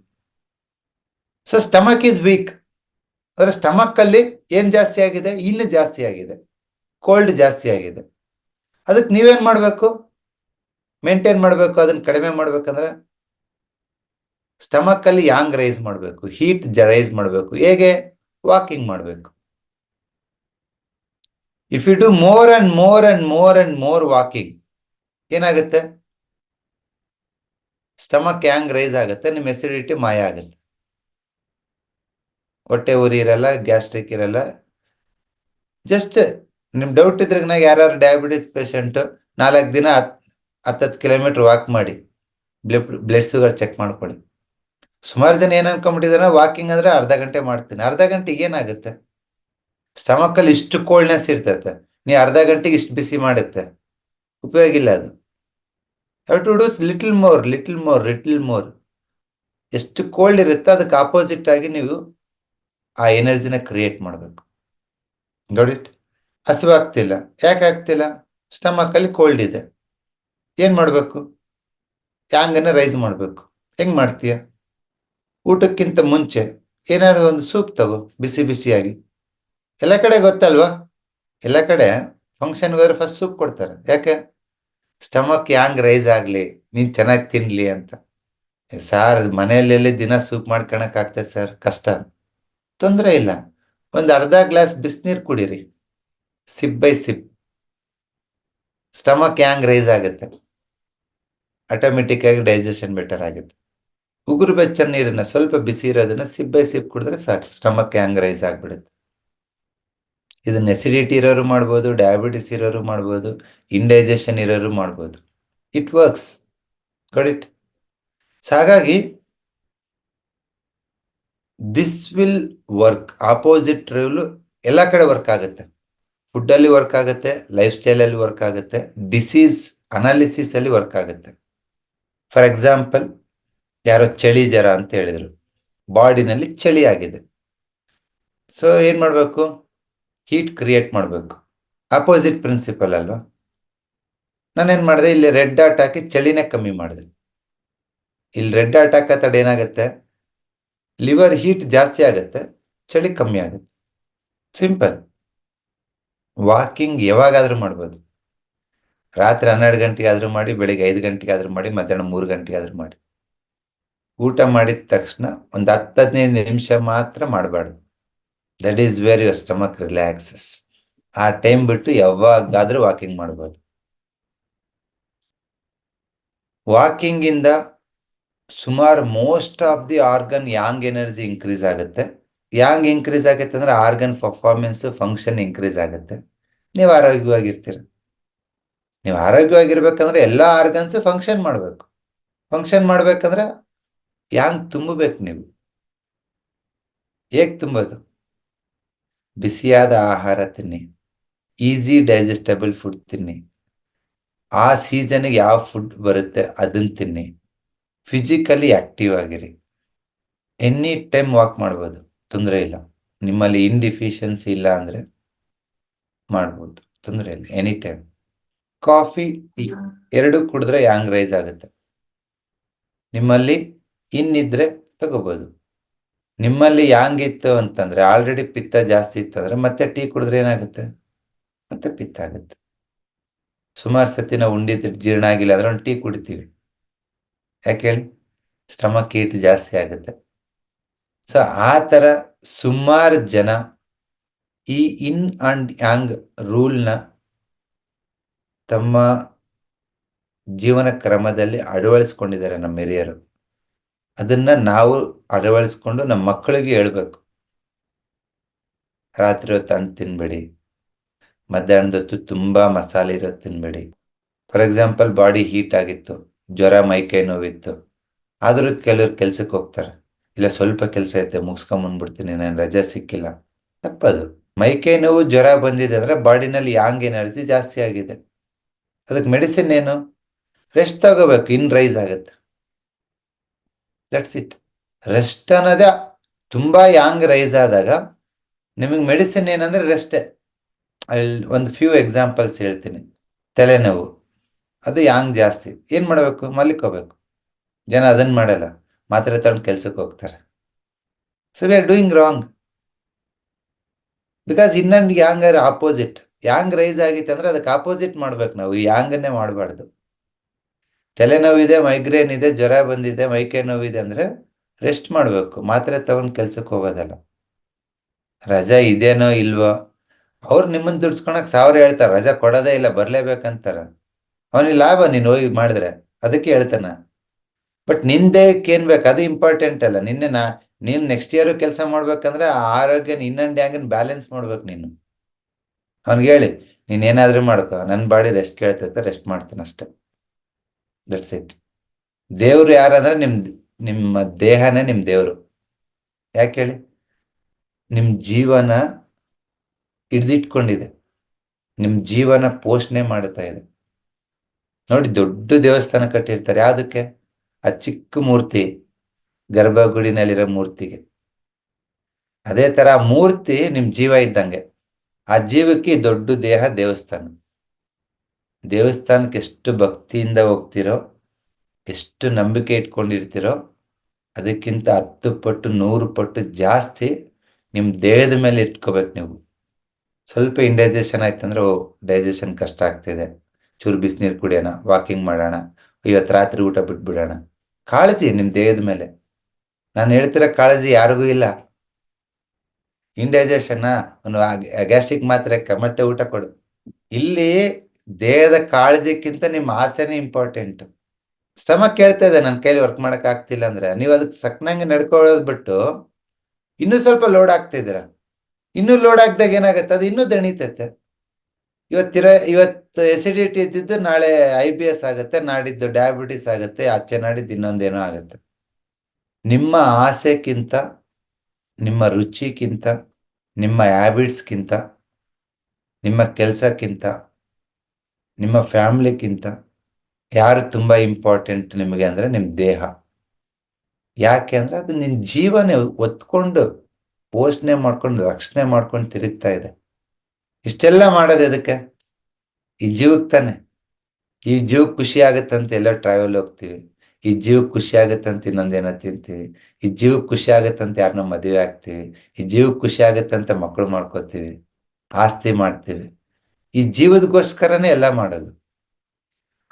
So stomach is weak. ಅದರ ಸ್ಟಮಕ್ ಅಲ್ಲಿ ಏನ್ ಜಾಸ್ತಿ ಆಗಿದೆ? ಇನ್ನು ಜಾಸ್ತಿ ಆಗಿದೆ, ಕೋಲ್ಡ್ ಜಾಸ್ತಿ ಆಗಿದೆ. ಅದಕ್ಕೆ ನೀವೇನ್ ಮಾಡ್ಬೇಕು? ಮೇಂಟೈನ್ ಮಾಡ್ಬೇಕು. ಅದನ್ನ ಕಡಿಮೆ ಮಾಡ್ಬೇಕಂದ್ರೆ ಸ್ಟಮಕ್ ಅಲ್ಲಿ ಯಾಂಗ್ ರೈಸ್ ಮಾಡಬೇಕು, ಹೀಟ್ ರೈಸ್ ಮಾಡಬೇಕು. ಹೇಗೆ? ವಾಕಿಂಗ್ ಮಾಡಬೇಕು. If you do more and more and more and more walking, ಏನಾಗುತ್ತೆ? ಸ್ಟಮಕ್ ಯಾಂಗ್ ರೈಸ್ ಆಗುತ್ತೆ, ನಿಮ್ಮ ಎಸಿಡಿಟಿ ಮಾಯ ಆಗುತ್ತೆ, ಹೊಟ್ಟೆ ಉರಿ ಇರಲ್ಲ, ಗ್ಯಾಸ್ಟ್ರಿಕ್ ಇರಲ್ಲ. ಜಸ್ಟ್ ನಿಮ್ ಡೌಟ್ ಇದ್ರೆ ಯಾರು ಡಯಾಬಿಟಿಸ್ ಪೇಷಂಟ್ 4 ದಿನ 10 ಕಿಲೋಮೀಟರ್ ವಾಕ್ ಮಾಡಿ, ಬ್ಲಡ್ ಶುಗರ್ ಚೆಕ್ ಮಾಡ್ಕೊಳ್ಳಿ. ಸುಮಾರು ಜನ ಏನ್ ಅನ್ಕೊಂಡ್ಬಿಟ್ಟಿದಾರೆ, ವಾಕಿಂಗ್ ಅಂದ್ರೆ ಅರ್ಧ ಗಂಟೆ ಮಾಡ್ತೀನಿ. ಅರ್ಧ ಗಂಟೆಗೆ ಏನಾಗುತ್ತೆ? ಸ್ಟಮಕ್ ಅಲ್ಲಿ ಇಷ್ಟು ಕೋಲ್ಡ್ನೆಸ್ ಇರ್ತೈತೆ, ನೀ ಅರ್ಧ ಗಂಟೆಗೆ ಇಷ್ಟು ಬಿಸಿ ಮಾಡುತ್ತೆ, ಉಪಯೋಗ ಇಲ್ಲ ಅದು. Have to do little more, little more, little more. ಎಷ್ಟು ಕೋಲ್ಡ್ ಇರುತ್ತೆ ಅದಕ್ಕೆ ಆಪೋಸಿಟ್ ಆಗಿ ನೀವು ಆ ಎನರ್ಜಿನ ಕ್ರಿಯೇಟ್ ಮಾಡಬೇಕು. ಗಾಟ್ ಹಸಿವಾಗ್ತಿಲ್ಲ, ಯಾಕೆ ಆಗ್ತಿಲ್ಲ? ಸ್ಟಮಕ್ ಅಲ್ಲಿ ಕೋಲ್ಡ್ ಇದೆ. ಏನ್ ಮಾಡ್ಬೇಕು? ಯಾಂಗನ್ನ ರೈಸ್ ಮಾಡ್ಬೇಕು. ಹೆಂಗ್ ಮಾಡ್ತೀಯ? ಊಟಕ್ಕಿಂತ ಮುಂಚೆ ಏನಾದ್ರು ಒಂದು ಸೂಪ್ ತಗೋ, ಬಿಸಿ ಬಿಸಿಯಾಗಿ. ಎಲ್ಲ ಕಡೆ ಗೊತ್ತಲ್ವಾ, ಎಲ್ಲ ಕಡೆ ಫಂಕ್ಷನ್ಗೆ ಹೋದ್ರೆ ಫಸ್ಟ್ ಸೂಪ್ ಕೊಡ್ತಾರೆ. ಯಾಕೆ? ಸ್ಟಮಕ್ ಯಾಂಗ್ ರೈಸ್ ಆಗ್ಲಿ, ನೀನ್ ಚೆನ್ನಾಗಿ ತಿನ್ಲಿ ಅಂತ. ಸಾರ್ ಮನೆಯಲ್ಲಿ ದಿನ ಸೂಪ್ ಮಾಡ್ಕೊಳಕ್ ಆಗ್ತದೆ ಸರ್, ಕಷ್ಟ. ತೊಂದರೆ ಇಲ್ಲ, ಒಂದು ಅರ್ಧ ಗ್ಲಾಸ್ ಬಿಸಿನೀರು ಕುಡೀರಿ, sip by sip. Stomach yang rise ಆಗುತ್ತೆ, ಆಟೋಮೆಟಿಕ್ ಆಗಿ ಡೈಜೆಷನ್ ಬೆಟರ್ ಆಗುತ್ತೆ. ಉಗುರು ಬೆಚ್ಚ ನೀರನ್ನ ಸ್ವಲ್ಪ ಬಿಸಿ ಇರೋದನ್ನ ಸಿಪ್ ಬೈ ಸಿಪ್ ಕುಡಿದ್ರೆ ಸಾಕು, ಸ್ಟಮಕ್ ಯಾಂಗ್ ರೈಸ್ ಆಗ್ಬಿಡುತ್ತೆ. ಇದನ್ನ ಎಸಿಡಿಟಿ ಇರೋರು ಮಾಡ್ಬೋದು, ಡಯಾಬಿಟಿಸ್ ಇರೋರು ಮಾಡ್ಬೋದು, ಇಂಡೈಜೆಷನ್ ಇರೋರು ಮಾಡ್ಬೋದು. It works. Got it? ಹಾಗಾಗಿ this will work. Opposite rule ಎಲ್ಲ ಕಡೆ ವರ್ಕ್ ಆಗುತ್ತೆ. ಫುಡ್ ಅಲ್ಲಿ ವರ್ಕ್ ಆಗುತ್ತೆ, ಲೈಫ್ ಸ್ಟೈಲ್ ಅಲ್ಲಿ ವರ್ಕ್ ಆಗುತ್ತೆ, ಡಿಸೀಸ್ ಅನಾಲಿಸಿಸ್ ಅಲ್ಲಿ ವರ್ಕ್ ಆಗುತ್ತೆ. ಫಾರ್ ಎಕ್ಸಾಂಪಲ್, ಯಾರೋ ಚಳಿ ಜ್ವರ ಅಂತ ಹೇಳಿದ್ರು, ಬಾಡಿನಲ್ಲಿ ಚಳಿ ಆಗಿದೆ. ಸೊ ಏನ್ ಮಾಡ್ಬೇಕು? ಹೀಟ್ ಕ್ರಿಯೇಟ್ ಮಾಡಬೇಕು. ಅಪೋಸಿಟ್ ಪ್ರಿನ್ಸಿಪಲ್ ಅಲ್ವಾ? ನಾನೇನ್ ಮಾಡಿದೆ, ಇಲ್ಲಿ ರೆಡ್ ಡಾಟ್ ಹಾಕಿ ಚಳಿನೇ ಕಮ್ಮಿ ಮಾಡಿದೆ. ಇಲ್ಲಿ ರೆಡ್ ಡಾಟ್ ಹಾಕತ್ತಡ ಏನಾಗುತ್ತೆ? ಲಿವರ್ ಹೀಟ್ ಜಾಸ್ತಿ ಆಗುತ್ತೆ, ಚಳಿ ಕಮ್ಮಿ ಆಗುತ್ತೆ. ಸಿಂಪಲ್. ವಾಕಿಂಗ್ ಯಾವಾಗಾದ್ರೂ ಮಾಡ್ಬೋದು. ರಾತ್ರಿ 12 ಗಂಟೆಗೆ ಆದ್ರೂ ಮಾಡಿ, ಬೆಳಿಗ್ಗೆ 5 ಗಂಟೆಗೆ ಆದ್ರೂ ಮಾಡಿ, ಮಧ್ಯಾಹ್ನ 3 ಗಂಟೆಗೆ ಆದ್ರೂ ಮಾಡಿ. ಊಟ ಮಾಡಿದ ತಕ್ಷಣ ಒಂದು 10-15 ನಿಮಿಷ ಮಾತ್ರ ಮಾಡಬಾರ್ದು. That is where your stomach relaxes. ಆ ಟೈಮ್ ಬಿಟ್ಟು ಯಾವಾಗಾದ್ರೂ ವಾಕಿಂಗ್ ಮಾಡ್ಬೋದು. ವಾಕಿಂಗ್ ಇಂದ ಸುಮಾರು most of the organ yang energy increase ಆಗುತ್ತೆ. ಯಾಂಗ್ ಇನ್ಕ್ರೀಸ್ ಆಗುತ್ತೆ ಅಂದ್ರೆ ಆರ್ಗನ್ ಪರ್ಫಾರ್ಮೆನ್ಸ್, ಫಂಕ್ಷನ್ ಇನ್ಕ್ರೀಸ್ ಆಗುತ್ತೆ. ನೀವು ಆರೋಗ್ಯವಾಗಿರ್ತೀರ. ನೀವು ಆರೋಗ್ಯವಾಗಿರ್ಬೇಕಂದ್ರೆ ಎಲ್ಲಾ ಆರ್ಗನ್ಸ್ ಫಂಕ್ಷನ್ ಮಾಡ್ಬೇಕು. ಫಂಕ್ಷನ್ ಮಾಡ್ಬೇಕಂದ್ರೆ ಯಾಂಗ್ ತುಂಬಬೇಕು. ನೀವು ಹೇಗ್ ತುಂಬೋದು? ಬಿಸಿಯಾದ ಆಹಾರ ತಿನ್ನಿ, ಈಸಿ ಡೈಜೆಸ್ಟಬಲ್ ಫುಡ್ ತಿನ್ನಿ, ಆ ಸೀಸನ್ಗೆ ಯಾವ ಫುಡ್ ಬರುತ್ತೆ ಅದನ್ನ ತಿನ್ನಿ, ಫಿಸಿಕಲಿ ಆಕ್ಟಿವ್ ಆಗಿರಿ. ಎನಿ ಟೈಮ್ ವಾಕ್ ಮಾಡ್ಬೋದು, ತೊಂದರೆ ಇಲ್ಲ. ನಿಮ್ಮಲ್ಲಿ ಇನ್ಡಿಫಿಷಿಯನ್ಸಿ ಇಲ್ಲ ಅಂದ್ರೆ ಮಾಡ್ಬೋದು, ತೊಂದರೆ ಇಲ್ಲ, ಎನಿ ಟೈಮ್. ಕಾಫಿ, ಟೀ ಎರಡು ಕುಡಿದ್ರೆ ಯಾಂಗ್ ರೈಸ್ ಆಗುತ್ತೆ. ನಿಮ್ಮಲ್ಲಿ ಇನ್ನಿದ್ರೆ ತಗೋಬಹುದು. ನಿಮ್ಮಲ್ಲಿ ಯಾಂಗ್ ಇತ್ತು ಅಂತಂದ್ರೆ, ಆಲ್ರೆಡಿ ಪಿತ್ತ ಜಾಸ್ತಿ ಇತ್ತಂದ್ರೆ ಮತ್ತೆ ಟೀ ಕುಡಿದ್ರೆ ಏನಾಗುತ್ತೆ? ಮತ್ತೆ ಪಿತ್ತ ಆಗುತ್ತೆ. ಸುಮಾರು ಸತಿ ನಾವು ಉಂಡಿದ್ದು ಜೀರ್ಣ ಆಗಿಲ್ಲ ಅಂದ್ರೆ ಒಂದು ಟೀ ಕುಡಿತೀವಿ. ಯಾಕೆ ಹೇಳಿ? ಸ್ಟಮಕ್ ಹೀಟ್ ಜಾಸ್ತಿ ಆಗುತ್ತೆ. ಸೊ ಆ ಥರ ಸುಮಾರು ಜನ ಈ ಇನ್ ಅಂಡ್ ಯಾಂಗ್ ರೂಲ್ನ ತಮ್ಮ ಜೀವನ ಕ್ರಮದಲ್ಲಿ ಅಳವಡಿಸ್ಕೊಂಡಿದ್ದಾರೆ ನಮ್ಮ ಹಿರಿಯರು. ಅದನ್ನ ನಾವು ಅಳವಡಿಸ್ಕೊಂಡು ನಮ್ಮ ಮಕ್ಕಳಿಗೆ ಹೇಳ್ಬೇಕು. ರಾತ್ರಿ ಹೊತ್ತು ಹಣ್ಣು ತಿನ್ಬೇಡಿ, ಮಧ್ಯಾಹ್ನದ ಹೊತ್ತು ತುಂಬಾ ಮಸಾಲೆ ಇರೋದು ತಿನ್ಬೇಡಿ. ಫಾರ್ ಎಕ್ಸಾಂಪಲ್, ಬಾಡಿ ಹೀಟ್ ಆಗಿತ್ತು, ಜ್ವರ, ಮೈಕೈ ನೋವಿತ್ತು, ಆದರೂ ಕೆಲವ್ರು ಕೆಲ್ಸಕ್ಕೆ ಹೋಗ್ತಾರೆ. ಇಲ್ಲ, ಸ್ವಲ್ಪ ಕೆಲಸ ಐತೆ ಮುಗಿಸ್ಕೊಂಬಂದ್ಬಿಡ್ತೀನಿ, ನಾನು ರಜೆ ಸಿಕ್ಕಿಲ್ಲ. ತಪ್ಪದು. ಮೈಕೈ ನೋವು, ಜ್ವರ ಬಂದಿದೆ ಅಂದ್ರೆ ಬಾಡಿನಲ್ಲಿ ಯಾಂಗ್ ಎನರ್ಜಿ ಜಾಸ್ತಿ ಆಗಿದೆ. ಅದಕ್ಕೆ ಮೆಡಿಸಿನ್ ಏನು? ರೆಸ್ಟ್ ತಗೋಬೇಕು, ಇನ್ ರೈಸ್ ಆಗುತ್ತೆ. That's it. ರೆಸ್ಟ್ ಅನ್ನೋದೇ ತುಂಬಾ ಯಾಂಗ್ ರೈಸ್ ಆದಾಗ ನಿಮಗೆ ಮೆಡಿಸಿನ್ ಏನಂದ್ರೆ ರೆಸ್ಟೇ. ಒಂದು ಫ್ಯೂ ಎಕ್ಸಾಂಪಲ್ಸ್ ಹೇಳ್ತೀನಿ. ತಲೆನೋವು, ಅದು ಯಾಂಗ್ ಜಾಸ್ತಿ, ಏನ್ ಮಾಡಬೇಕು? ಮಲ್ಕೋಬೇಕು. ಜನ ಅದನ್ನ ಮಾಡಲ್ಲ, ಮಾತ್ರೆ ತಗೊಂಡು ಕೆಲ್ಸಕ್ಕೆ ಹೋಗ್ತಾರೆ. So we are doing wrong. Because ಇನ್ನೊಂದು ಯಾಂಗ್ ಆಪೋಸಿಟ್. ಯಾಂಗ್ ರೈಸ್ ಆಗಿತ್ತು ಅಂದ್ರೆ ಅದಕ್ಕೆ ಆಪೋಸಿಟ್ ಮಾಡ್ಬೇಕು ನಾವು, ಯಾಂಗನ್ನೇ ಮಾಡಬಾರ್ದು. ತಲೆನೋವಿದೆ, ಮೈಗ್ರೇನ್ ಇದೆ, ಜ್ವರ ಬಂದಿದೆ, ಮೈಕೈ ನೋವಿದೆ ಅಂದ್ರೆ ರೆಸ್ಟ್ ಮಾಡಬೇಕು, ಮಾತ್ರೆ ತಗೊಂಡು ಕೆಲ್ಸಕ್ಕೆ ಹೋಗೋದಲ್ಲ. ರಜಾ ಇದೇನೋ ಇಲ್ವೋ, ಅವ್ರು ನಿಮ್ಮನ್ನು ದುಡ್ಸ್ಕೊಳಕ್ 1000 ಹೇಳ್ತಾರೆ, ರಜಾ ಕೊಡೋದೇ ಇಲ್ಲ, ಬರ್ಲೇಬೇಕಂತಾರ. ಅವನಿಗೆ ಲಾಭ ನೀನು ಹೋಗಿ ಮಾಡಿದ್ರೆ, ಅದಕ್ಕೆ ಹೇಳ್ತಾನ. ಬಟ್ ನಿನ್ ದೇಹಕ್ಕೆ ಏನ್ ಬೇಕು ಅದು ಇಂಪಾರ್ಟೆಂಟ್ ಅಲ್ಲ. ನೀನು ನೆಕ್ಸ್ಟ್ ಇಯರ್ ಕೆಲಸ ಮಾಡ್ಬೇಕಂದ್ರೆ ಆ ಆರೋಗ್ಯನ ಇನ್ನೊಂದು ಹ್ಯಾಂಗನ್ ಬ್ಯಾಲೆನ್ಸ್ ಮಾಡ್ಬೇಕು ನೀನು. ಅವ್ನಿಗೆ ಹೇಳಿ, ನೀನ್ ಏನಾದ್ರೂ ಮಾಡ್ಕೋ, ನನ್ನ ಬಾಡಿ ರೆಸ್ಟ್ ಕೇಳ್ತೈತೆ, ರೆಸ್ಟ್ ಮಾಡ್ತೀನಿ ಅಷ್ಟೇ. That's it. ದೇವ್ರು ಯಾರಂದ್ರೆ ನಿಮ್ಮ ದೇಹನೇ ನಿಮ್ ದೇವ್ರು. ಯಾಕೆ ಹೇಳಿ? ನಿಮ್ ಜೀವನ ಹಿಡ್ದಿಟ್ಕೊಂಡಿದೆ, ನಿಮ್ ಜೀವನ ಪೋಷಣೆ ಮಾಡ್ತಾ ಇದೆ. ನೋಡಿ, ದೊಡ್ಡ ದೇವಸ್ಥಾನ ಕಟ್ಟಿರ್ತಾರೆ, ಯಾವುದಕ್ಕೆ? ಆ ಚಿಕ್ಕ ಮೂರ್ತಿ, ಗರ್ಭಗುಡಿನಲ್ಲಿರೋ ಮೂರ್ತಿಗೆ. ಅದೇ ತರ ಮೂರ್ತಿ ನಿಮ್ ಜೀವ ಇದ್ದಂಗೆ. ಆ ಜೀವಕ್ಕೆ ದೊಡ್ಡ ದೇಹ ದೇವಸ್ಥಾನ. ದೇವಸ್ಥಾನಕ್ಕೆ ಎಷ್ಟು ಭಕ್ತಿಯಿಂದ ಹೋಗ್ತಿರೋ, ಎಷ್ಟು ನಂಬಿಕೆ ಇಟ್ಕೊಂಡಿರ್ತೀರೋ, ಅದಕ್ಕಿಂತ 10 ಪಟ್ಟು 100 ಪಟ್ಟು ಜಾಸ್ತಿ ನಿಮ್ ದೇಹದ ಮೇಲೆ ಇಟ್ಕೋಬೇಕು ನೀವು. ಸ್ವಲ್ಪ ಇಂಡೈಜೆಷನ್ ಆಯ್ತಂದ್ರೆ, ಡೈಜೆಷನ್ ಕಷ್ಟ ಆಗ್ತಿದೆ, ಚೂರು ಬಿಸಿನೀರು ಕುಡಿಯೋಣ, ವಾಕಿಂಗ್ ಮಾಡೋಣ, ಇವತ್ತು ರಾತ್ರಿ ಊಟ ಬಿಟ್ಬಿಡೋಣ. ಕಾಳಜಿ ನಿಮ್ ದೇಹದ ಮೇಲೆ. ನಾನು ಹೇಳ್ತಿರೋ ಕಾಳಜಿ ಯಾರಿಗೂ ಇಲ್ಲ. ಇಂಡೈಜೆಷನ್, ಒಂದು ಗ್ಯಾಸ್ಟ್ರಿಕ್ ಮಾತ್ರೆ ಮತ್ತೆ ಊಟ ಕೊಡು. ಇಲ್ಲಿ ದೇಹದ ಕಾಳಜಿಕ್ಕಿಂತ ನಿಮ್ಮ ಆಸೆನೇ ಇಂಪಾರ್ಟೆಂಟ್. ಸ್ಟಮಕ್ ಕೇಳ್ತಾ ಇದೆ, ನನ್ನ ಕೈಲಿ ವರ್ಕ್ ಮಾಡಕ್ ಆಗ್ತಿಲ್ಲ ಅಂದ್ರೆ, ನೀವು ಅದಕ್ಕೆ ಸಕ್ನಂಗೆ ನಡ್ಕೊಳ್ಳೋದು ಬಿಟ್ಟು ಇನ್ನೂ ಸ್ವಲ್ಪ ಲೋಡ್ ಆಗ್ತಿದ್ದೀರ. ಇನ್ನೂ ಲೋಡ್ ಆಗ್ದಾಗ ಏನಾಗತ್ತೆ? ಅದು ಇನ್ನೂ ದಣಿತೈತೆ. ಇವತ್ತು ಎಸಿಡಿಟಿ ಇದ್ದಿದ್ದು ನಾಳೆ IBS ಆಗುತ್ತೆ, ನಾಡಿದ್ದು ಡಯಾಬಿಟಿಸ್ ಆಗುತ್ತೆ, ಆಚೆ ನಾಡಿದ್ದು ಇನ್ನೊಂದೇನೋ ಆಗುತ್ತೆ. ನಿಮ್ಮ ಆಸೆಕ್ಕಿಂತ, ನಿಮ್ಮ ರುಚಿಕ್ಕಿಂತ, ನಿಮ್ಮ ಹ್ಯಾಬಿಟ್ಸ್ಗಿಂತ, ನಿಮ್ಮ ಕೆಲಸಕ್ಕಿಂತ, ನಿಮ್ಮ ಫ್ಯಾಮಿಲಿಗಿಂತ ಯಾರು ತುಂಬಾ ಇಂಪಾರ್ಟೆಂಟ್ ನಿಮಗೆ ಅಂದ್ರೆ ನಿಮ್ಮ ದೇಹ. ಯಾಕೆ ಅಂದ್ರೆ ಅದು ನಿನ್ನ ಜೀವನ ಒತ್ಕೊಂಡು ಪೋಷಣೆ ಮಾಡ್ಕೊಂಡು ರಕ್ಷಣೆ ಮಾಡ್ಕೊಂಡು ತಿರುಗ್ತಾ ಇದೆ. ಇಷ್ಟೆಲ್ಲ ಮಾಡೋದು ಎದಕ್ಕೆ? ಈ ಜೀವಕ್ಕೆ ತಾನೆ. ಈ ಜೀವಕ್ಕೆ ಖುಷಿ ಆಗತ್ತಂತ ಎಲ್ಲ ಟ್ರಾವೆಲ್ ಹೋಗ್ತೀವಿ, ಈ ಜೀವಕ್ಕೆ ಖುಷಿ ಆಗತ್ತಂತ ಇನ್ನೊಂದೇನೋ ತಿಂತೀವಿ, ಈ ಜೀವಕ್ಕೆ ಖುಷಿ ಆಗತ್ತಂತ ಯಾರನ್ನ ಮದುವೆ ಆಗ್ತೀವಿ, ಈ ಜೀವಕ್ಕೆ ಖುಷಿ ಆಗತ್ತಂತ ಮಕ್ಕಳು ಮಾಡ್ಕೋತೀವಿ, ಆಸ್ತಿ ಮಾಡ್ತೀವಿ. ಈ ಜೀವದಗೋಸ್ಕರನೇ ಎಲ್ಲ ಮಾಡೋದು.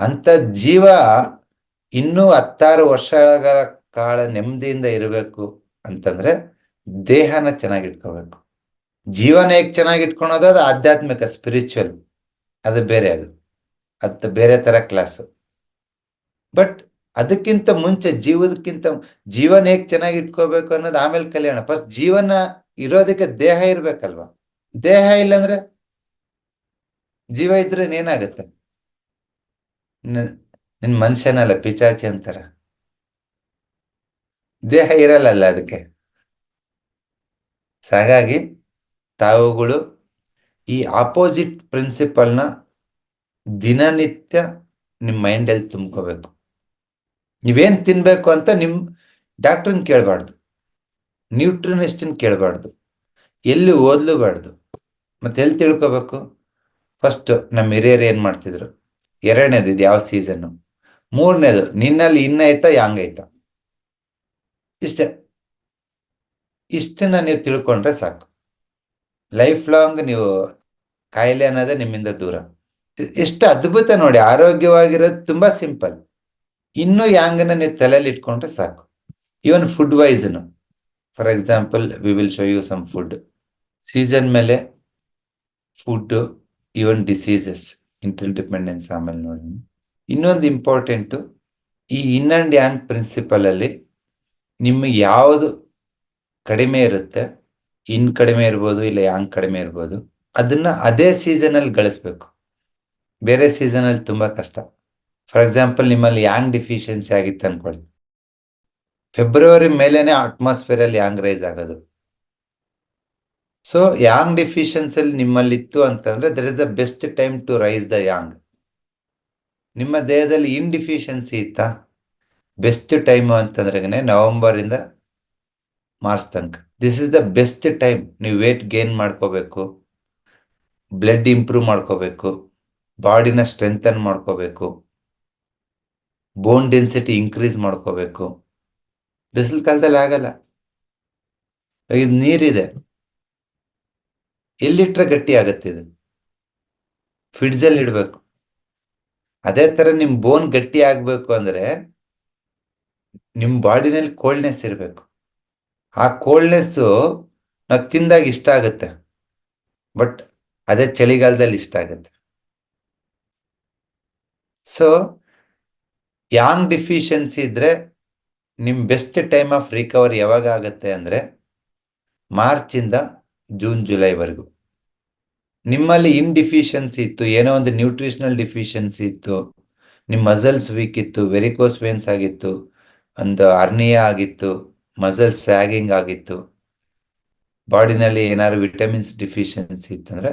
ಅಂತ ಜೀವ ಇನ್ನೂ 16 ವರ್ಷಗಳ ಕಾಲ ನೆಮ್ಮದಿಯಿಂದ ಇರಬೇಕು ಅಂತಂದ್ರೆ ದೇಹನ ಚೆನ್ನಾಗಿಟ್ಕೋಬೇಕು. ಜೀವನ ಹೇಗೆ ಚೆನ್ನಾಗಿಟ್ಕೊಳೋದು ಅದು ಆಧ್ಯಾತ್ಮಿಕ, ಸ್ಪಿರಿಚುವಲ್, ಅದು ಬೇರೆ. ಅದು ಬೇರೆ ತರ ಕ್ಲಾಸ್. ಬಟ್ ಅದಕ್ಕಿಂತ ಮುಂಚೆ ಜೀವನ ಹೇಗೆ ಚೆನ್ನಾಗಿ ಇಟ್ಕೋಬೇಕು ಅನ್ನೋದು ಆಮೇಲೆ ಕಲ್ಯಾಣ. ಫಸ್ಟ್ ಜೀವನ ಇರೋದಕ್ಕೆ ದೇಹ ಇರ್ಬೇಕಲ್ವಾ? ದೇಹ ಇಲ್ಲಾಂದ್ರೆ, ಜೀವ ಇದ್ರೆ ಏನಾಗುತ್ತೆ? ನಿನ್ ಮನುಷ್ಯನಲ್ಲ, ಪಿಚಾಚಿ ಅಂತಾರ. ದೇಹ ಇರಲ್ಲ ಅದಕ್ಕೆ. ಹಾಗಾಗಿ ತಾವುಗಳು ಈ ಆಪೋಸಿಟ್ ಪ್ರಿನ್ಸಿಪಲ್ನ ದಿನನಿತ್ಯ ನಿಮ್ಮ ಮೈಂಡಲ್ಲಿ ತುಂಬ್ಕೋಬೇಕು. ನೀವೇನ್ ತಿನ್ಬೇಕು ಅಂತ ನಿಮ್ ಡಾಕ್ಟ್ರನ್ ಕೇಳಬಾರ್ದು, ನ್ಯೂಟ್ರಿನಿಸ್ಟನ್ ಕೇಳಬಾರ್ದು, ಎಲ್ಲಿ ಓದ್ಲೂಬಾರ್ದು. ಮತ್ತೆ ಎಲ್ಲಿ ತಿಳ್ಕೋಬೇಕು? ಫಸ್ಟ್ ನಮ್ಮ ಹಿರಿಯರು ಏನ್ ಮಾಡ್ತಿದ್ರು, ಎರಡನೇದು ಇದು ಯಾವ ಸೀಸನ್, ಮೂರನೇದು ನಿನ್ನಲ್ಲಿ ಇನ್ನ ಐತಾ ಯಾಂಗ್ ಐತಾ, ಇಷ್ಟೇ. ಇಷ್ಟನ್ನ ನೀವು ತಿಳ್ಕೊಂಡ್ರೆ ಸಾಕು. ಲೈಫ್ ಲಾಂಗ್ ನೀವು ಕಾಯಿಲೆ ಅನ್ನೋದೇ ನಿಮ್ಮಿಂದ ದೂರ. ಎಷ್ಟು ಅದ್ಭುತ ನೋಡಿ, ಆರೋಗ್ಯವಾಗಿರೋದು ತುಂಬಾ ಸಿಂಪಲ್. ಇನ್ನು ಯಾಂಗನ್ನ ನೀವು ತಲೆಯಲ್ಲಿ ಇಟ್ಕೊಂಡ್ರೆ ಸಾಕು. ಈವನ್ ಫುಡ್ ವೈಸ್ನು, for example we will show you some food. Season ಮೇಲೆ ಫುಡ್, ಈವನ್ ಡಿಸೀಸಸ್, ಇಂಟರ್ಡಿಪೆಂಡೆನ್ಸ್ ಆಮೇಲೆ ನೋಡಿ. ಇನ್ನೊಂದು ಇಂಪಾರ್ಟೆಂಟು, ಈ ಇನ್ ಅಂಡ್ ಯಾಂಗ್ ಪ್ರಿನ್ಸಿಪಲ್ ಅಲ್ಲಿ ನಿಮಗೆ ಯಾವುದು ಕಡಿಮೆ ಇರುತ್ತೆ, ಇನ್ ಕಡಿಮೆ ಇರ್ಬೋದು ಇಲ್ಲ ಯಾಂಗ್ ಕಡಿಮೆ ಇರ್ಬೋದು, ಅದನ್ನ ಅದೇ ಸೀಸನ್ ಅಲ್ಲಿ ಗಳಿಸ್ಬೇಕು. ಬೇರೆ ಸೀಸನ್ ಅಲ್ಲಿ ತುಂಬಾ ಕಷ್ಟ. ಫಾರ್ ಎಕ್ಸಾಂಪಲ್ ನಿಮ್ಮಲ್ಲಿ ಯಾಂಗ್ ಡಿಫಿಷಿಯನ್ಸಿ ಆಗಿತ್ತು ಅನ್ಕೊಳ್ಳಿ, ಫೆಬ್ರವರಿ ಮೇಲೇನೆ ಅಟ್ಮಾಸ್ಫಿಯರ್ ಅಲ್ಲಿ ಯಾಂಗ್ ರೈಸ್ ಆಗೋದು. ಸೊ ಯಾಂಗ್ ಡಿಫಿಷಿಯನ್ಸಿ ಅಲ್ಲಿ ನಿಮ್ಮಲ್ಲಿ ಇತ್ತು ಅಂತಂದ್ರೆ there is the best time to rise the yang. ನಿಮ್ಮ ದೇಹದಲ್ಲಿ ಇನ್ ಡಿಫಿಷಿಯನ್ಸಿ ಇತ್ತಾ, ಬೆಸ್ಟ್ ಟೈಮ್ ಅಂತಂದ್ರೆ ನವೆಂಬರ್ ಇಂದ ಮಾರ್ಚ್ ತನಕ. This is the best time. ನೀವು ವೇಟ್ ಗೇನ್ ಮಾಡ್ಕೋಬೇಕು, ಬ್ಲಡ್ ಇಂಪ್ರೂವ್ ಮಾಡ್ಕೋಬೇಕು, ಬಾಡಿನ ಸ್ಟ್ರೆಂಥನ್ ಮಾಡ್ಕೋಬೇಕು, ಬೋನ್ ಡೆನ್ಸಿಟಿ ಇನ್ಕ್ರೀಸ್ ಮಾಡ್ಕೋಬೇಕು. ಬಿಸಿಲು ಕಾಲದಲ್ಲಿ ಆಗಲ್ಲ. ಇದು ನೀರಿದೆ, ಎಲ್ಲಿಟ್ರೆ ಗಟ್ಟಿ ಆಗತ್ತೆ, ಇದು ಫ್ರಿಡ್ಜ್ ಅಲ್ಲಿ ಇಡ್ಬೇಕು. ಅದೇ ತರ ನಿಮ್ ಬೋನ್ ಗಟ್ಟಿ ಆಗ್ಬೇಕು ಅಂದ್ರೆ ನಿಮ್ ಬಾಡಿನಲ್ಲಿ ಕೋಲ್ಡ್ನೆಸ್ ಇರಬೇಕು. ಆ ಕೋಲ್ಡ್ನೆಸ್ ನಾವು ತಿಂದಾಗ ಇಷ್ಟ ಆಗುತ್ತೆ, ಬಟ್ ಅದೇ ಚಳಿಗಾಲದಲ್ಲಿ ಇಷ್ಟ ಆಗುತ್ತೆ. ಸೊ ಯಾಂಗ್ ಡಿಫಿಷಿಯನ್ಸಿ ಇದ್ರೆ ನಿಮ್ ಬೆಸ್ಟ್ ಟೈಮ್ ಆಫ್ ರಿಕವರಿ ಯಾವಾಗ ಆಗುತ್ತೆ ಅಂದ್ರೆ ಮಾರ್ಚ್ ಇಂದ ಜೂನ್ ಜುಲೈವರೆಗೂ. ನಿಮ್ಮಲ್ಲಿ ಇನ್ ಡಿಫಿಷಿಯನ್ಸಿ ಇತ್ತು, ಏನೋ ಒಂದು ನ್ಯೂಟ್ರಿಷನಲ್ ಡಿಫಿಷಿಯನ್ಸಿ ಇತ್ತು, ನಿಮ್ಮ ಮಸಲ್ಸ್ ವೀಕ್ ಇತ್ತು, ವೆರಿಕೋಸ್ ವೇನ್ಸ್ ಆಗಿತ್ತು, ಒಂದು ಅರ್ನಿಯಾ ಆಗಿತ್ತು, ಮಸಲ್ಸ್ ಸ್ಯಾಗಿಂಗ್ ಆಗಿತ್ತು, ಬಾಡಿನಲ್ಲಿ ಏನಾದ್ರು ವಿಟಮಿನ್ಸ್ ಡಿಫಿಷಿಯನ್ಸಿ ಇತ್ತಂದ್ರೆ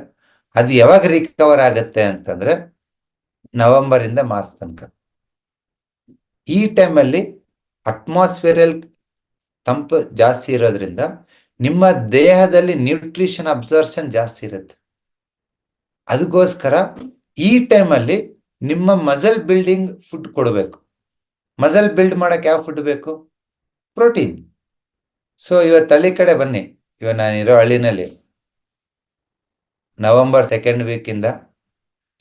ಅದು ಯಾವಾಗ ರಿಕವರ್ ಆಗತ್ತೆ ಅಂತಂದ್ರೆ ನವೆಂಬರ್ ಇಂದ ಮಾರ್ಚ್ ತನಕ. ಈ ಟೈಮಲ್ಲಿ ಅಟ್ಮಾಸ್ಫಿಯರಲ್ ತಂಪು ಜಾಸ್ತಿ ಇರೋದ್ರಿಂದ ನಿಮ್ಮ ದೇಹದಲ್ಲಿ ನ್ಯೂಟ್ರಿಷನ್ ಅಬ್ಸರ್ಷನ್ ಜಾಸ್ತಿ ಇರುತ್ತೆ. ಅದಕ್ಕೋಸ್ಕರ ಈ ಟೈಮಲ್ಲಿ ನಿಮ್ಮ ಮಸಲ್ ಬಿಲ್ಡಿಂಗ್ ಫುಡ್ ಕೊಡಬೇಕು. ಮಸಲ್ ಬಿಲ್ಡ್ ಮಾಡಕ್ಕೆ ಯಾವ ಫುಡ್ ಬೇಕು? ಪ್ರೋಟೀನ್. ಸೊ ಇವತ್ತು ಹಳ್ಳಿ ಕಡೆ ಬನ್ನಿ, ಇವಾಗ ನಾನಿರೋ ಹಳ್ಳಿನಲ್ಲಿ ನವೆಂಬರ್ ಸೆಕೆಂಡ್ ವೀಕ್ ಇಂದ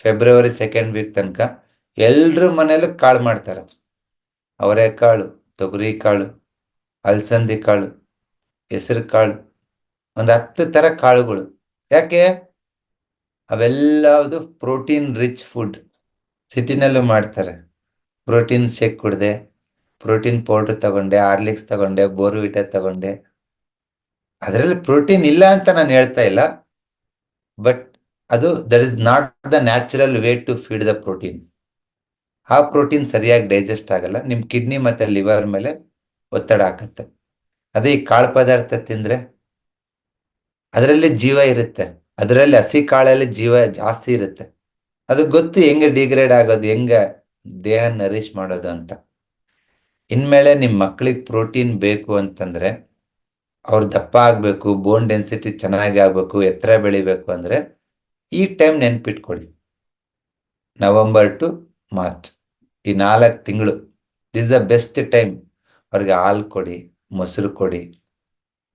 ಫೆಬ್ರವರಿ ಸೆಕೆಂಡ್ ವೀಕ್ ತನಕ ಎಲ್ರ ಮನೇಲೂ ಕಾಳು ಮಾಡ್ತಾರೆ. ಅವರೆಕಾಳು, ತೊಗರಿ ಕಾಳು, ಅಲಸಂದಿ ಕಾಳು, ಹೆಸರು ಕಾಳು, ಒಂದು 10 ತರ ಕಾಳುಗಳು. ಯಾಕೆ? ಅವೆಲ್ಲದು ಪ್ರೋಟೀನ್ ರಿಚ್ ಫುಡ್. ಸಿಟಿನಲ್ಲೂ ಮಾಡ್ತಾರೆ. ಪ್ರೋಟೀನ್ ಶೇಕ್ ಕುಡ್ದೆ, ಪ್ರೋಟೀನ್ ಪೌಡರ್ ತಗೊಂಡೆ, ಹಾರ್ಲಿಕ್ಸ್ ತಗೊಂಡೆ, ಬೋರ್ವಿಟಾ ತಗೊಂಡೆ. ಅದರಲ್ಲಿ ಪ್ರೋಟೀನ್ ಇಲ್ಲ ಅಂತ ನಾನು ಹೇಳ್ತಾ ಇಲ್ಲ, ಬಟ್ ಅದು that is not the natural way to feed the protein. ಆ ಪ್ರೋಟೀನ್ ಸರಿಯಾಗಿ ಡೈಜೆಸ್ಟ್ ಆಗಲ್ಲ, ನಿಮ್ ಕಿಡ್ನಿ ಮತ್ತೆ ಲಿವರ್ ಮೇಲೆ ಒತ್ತಡ ಹಾಕತ್ತೆ. ಅದೇ ಈ ಕಾಳು ಪದಾರ್ಥ ತಿಂದ್ರೆ ಅದರಲ್ಲಿ ಜೀವ ಇರುತ್ತೆ, ಅದರಲ್ಲಿ ಹಸಿ ಕಾಳಲ್ಲಿ ಜೀವ ಜಾಸ್ತಿ ಇರುತ್ತೆ. ಅದು ಗೊತ್ತು ಹೆಂಗೆ ಡಿಗ್ರೇಡ್ ಆಗೋದು, ಹೆಂಗೆ ದೇಹ ನರಿಶ್ ಮಾಡೋದು ಅಂತ. ಇನ್ಮೇಲೆ ನಿಮ್ ಮಕ್ಳಿಗೆ ಪ್ರೋಟೀನ್ ಬೇಕು ಅಂತಂದ್ರೆ, ಅವ್ರು ದಪ್ಪ ಆಗ್ಬೇಕು, ಬೋನ್ ಡೆನ್ಸಿಟಿ ಚೆನ್ನಾಗಿ ಆಗ್ಬೇಕು, ಎತ್ತರ ಬೆಳಿಬೇಕು ಅಂದ್ರೆ ಈ ಟೈಮ್ ನೆನ್ಪಿಟ್ಕೊಳ್ಳಿ. ನವೆಂಬರ್ ಟು ಮಾರ್ಚ್, ಈ 4 ತಿಂಗಳು ದಿಸ್ ದ ಬೆಸ್ಟ್ ಟೈಮ್. ಅವ್ರಿಗೆ ಹಾಲು ಕೊಡಿ, ಮೊಸರು ಕೊಡಿ.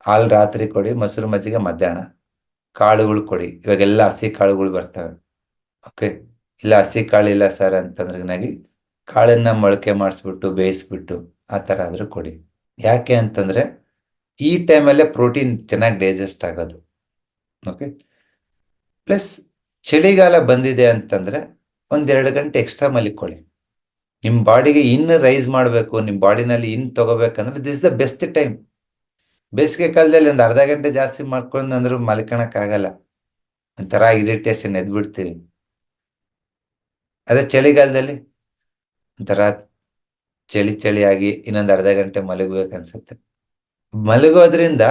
ಹಾಲು ರಾತ್ರಿ ಕೊಡಿ, ಮೊಸರು ಮಜ್ಜಿಗೆ ಮಧ್ಯಾಹ್ನ. ಕಾಳುಗಳು ಕೊಡಿ. ಇವಾಗೆಲ್ಲ ಹಸಿ ಕಾಳುಗಳು ಬರ್ತವೆ. ಓಕೆ, ಇಲ್ಲ ಹಸಿ ಕಾಳು ಇಲ್ಲ ಸರ್ ಅಂತಂದ್ರೆ ಕಾಳನ್ನ ಮೊಳಕೆ ಮಾಡಿಸ್ಬಿಟ್ಟು ಬೇಯಿಸ್ಬಿಟ್ಟು ಆ ಥರ ಆದ್ರೂ ಕೊಡಿ. ಯಾಕೆ ಅಂತಂದ್ರೆ ಈ ಟೈಮಲ್ಲೇ ಪ್ರೋಟೀನ್ ಚೆನ್ನಾಗಿ ಡೈಜೆಸ್ಟ್ ಆಗೋದು. ಓಕೆ, ಪ್ಲಸ್ ಚಳಿಗಾಲ ಬಂದಿದೆ ಅಂತಂದ್ರೆ 1-2 ಗಂಟೆ ಎಕ್ಸ್ಟ್ರಾ ಮಲಿಕೊಳ್ಳಿ. ನಿಮ್ಮ ಬಾಡಿಗೆ ಇನ್ನು ರೈಸ್ ಮಾಡಬೇಕು, ನಿಮ್ಮ ಬಾಡಿನಲ್ಲಿ ಇನ್ ತಗೋಬೇಕಂದ್ರೆ ದಿಸ್ ದ ಬೆಸ್ಟ್ ಟೈಮ್. ಬೇಸಿಗೆ ಕಾಲದಲ್ಲಿ ಒಂದು ಅರ್ಧ ಗಂಟೆ ಜಾಸ್ತಿ ಮಾಡ್ಕೊಂಡ್ರು ಮಲ್ಕೊಳಕ್ಕಾಗಲ್ಲ, ಒಂಥರ ಇರಿಟೇಷನ್, ಎದ್ಬಿಡ್ತೀವಿ. ಅದೇ ಚಳಿಗಾಲದಲ್ಲಿ ಒಂಥರ ಚಳಿಯಾಗಿ ಇನ್ನೊಂದು ಅರ್ಧ ಗಂಟೆ ಮಲಗಬೇಕನ್ಸುತ್ತೆ. ಮಲಗೋದ್ರಿಂದ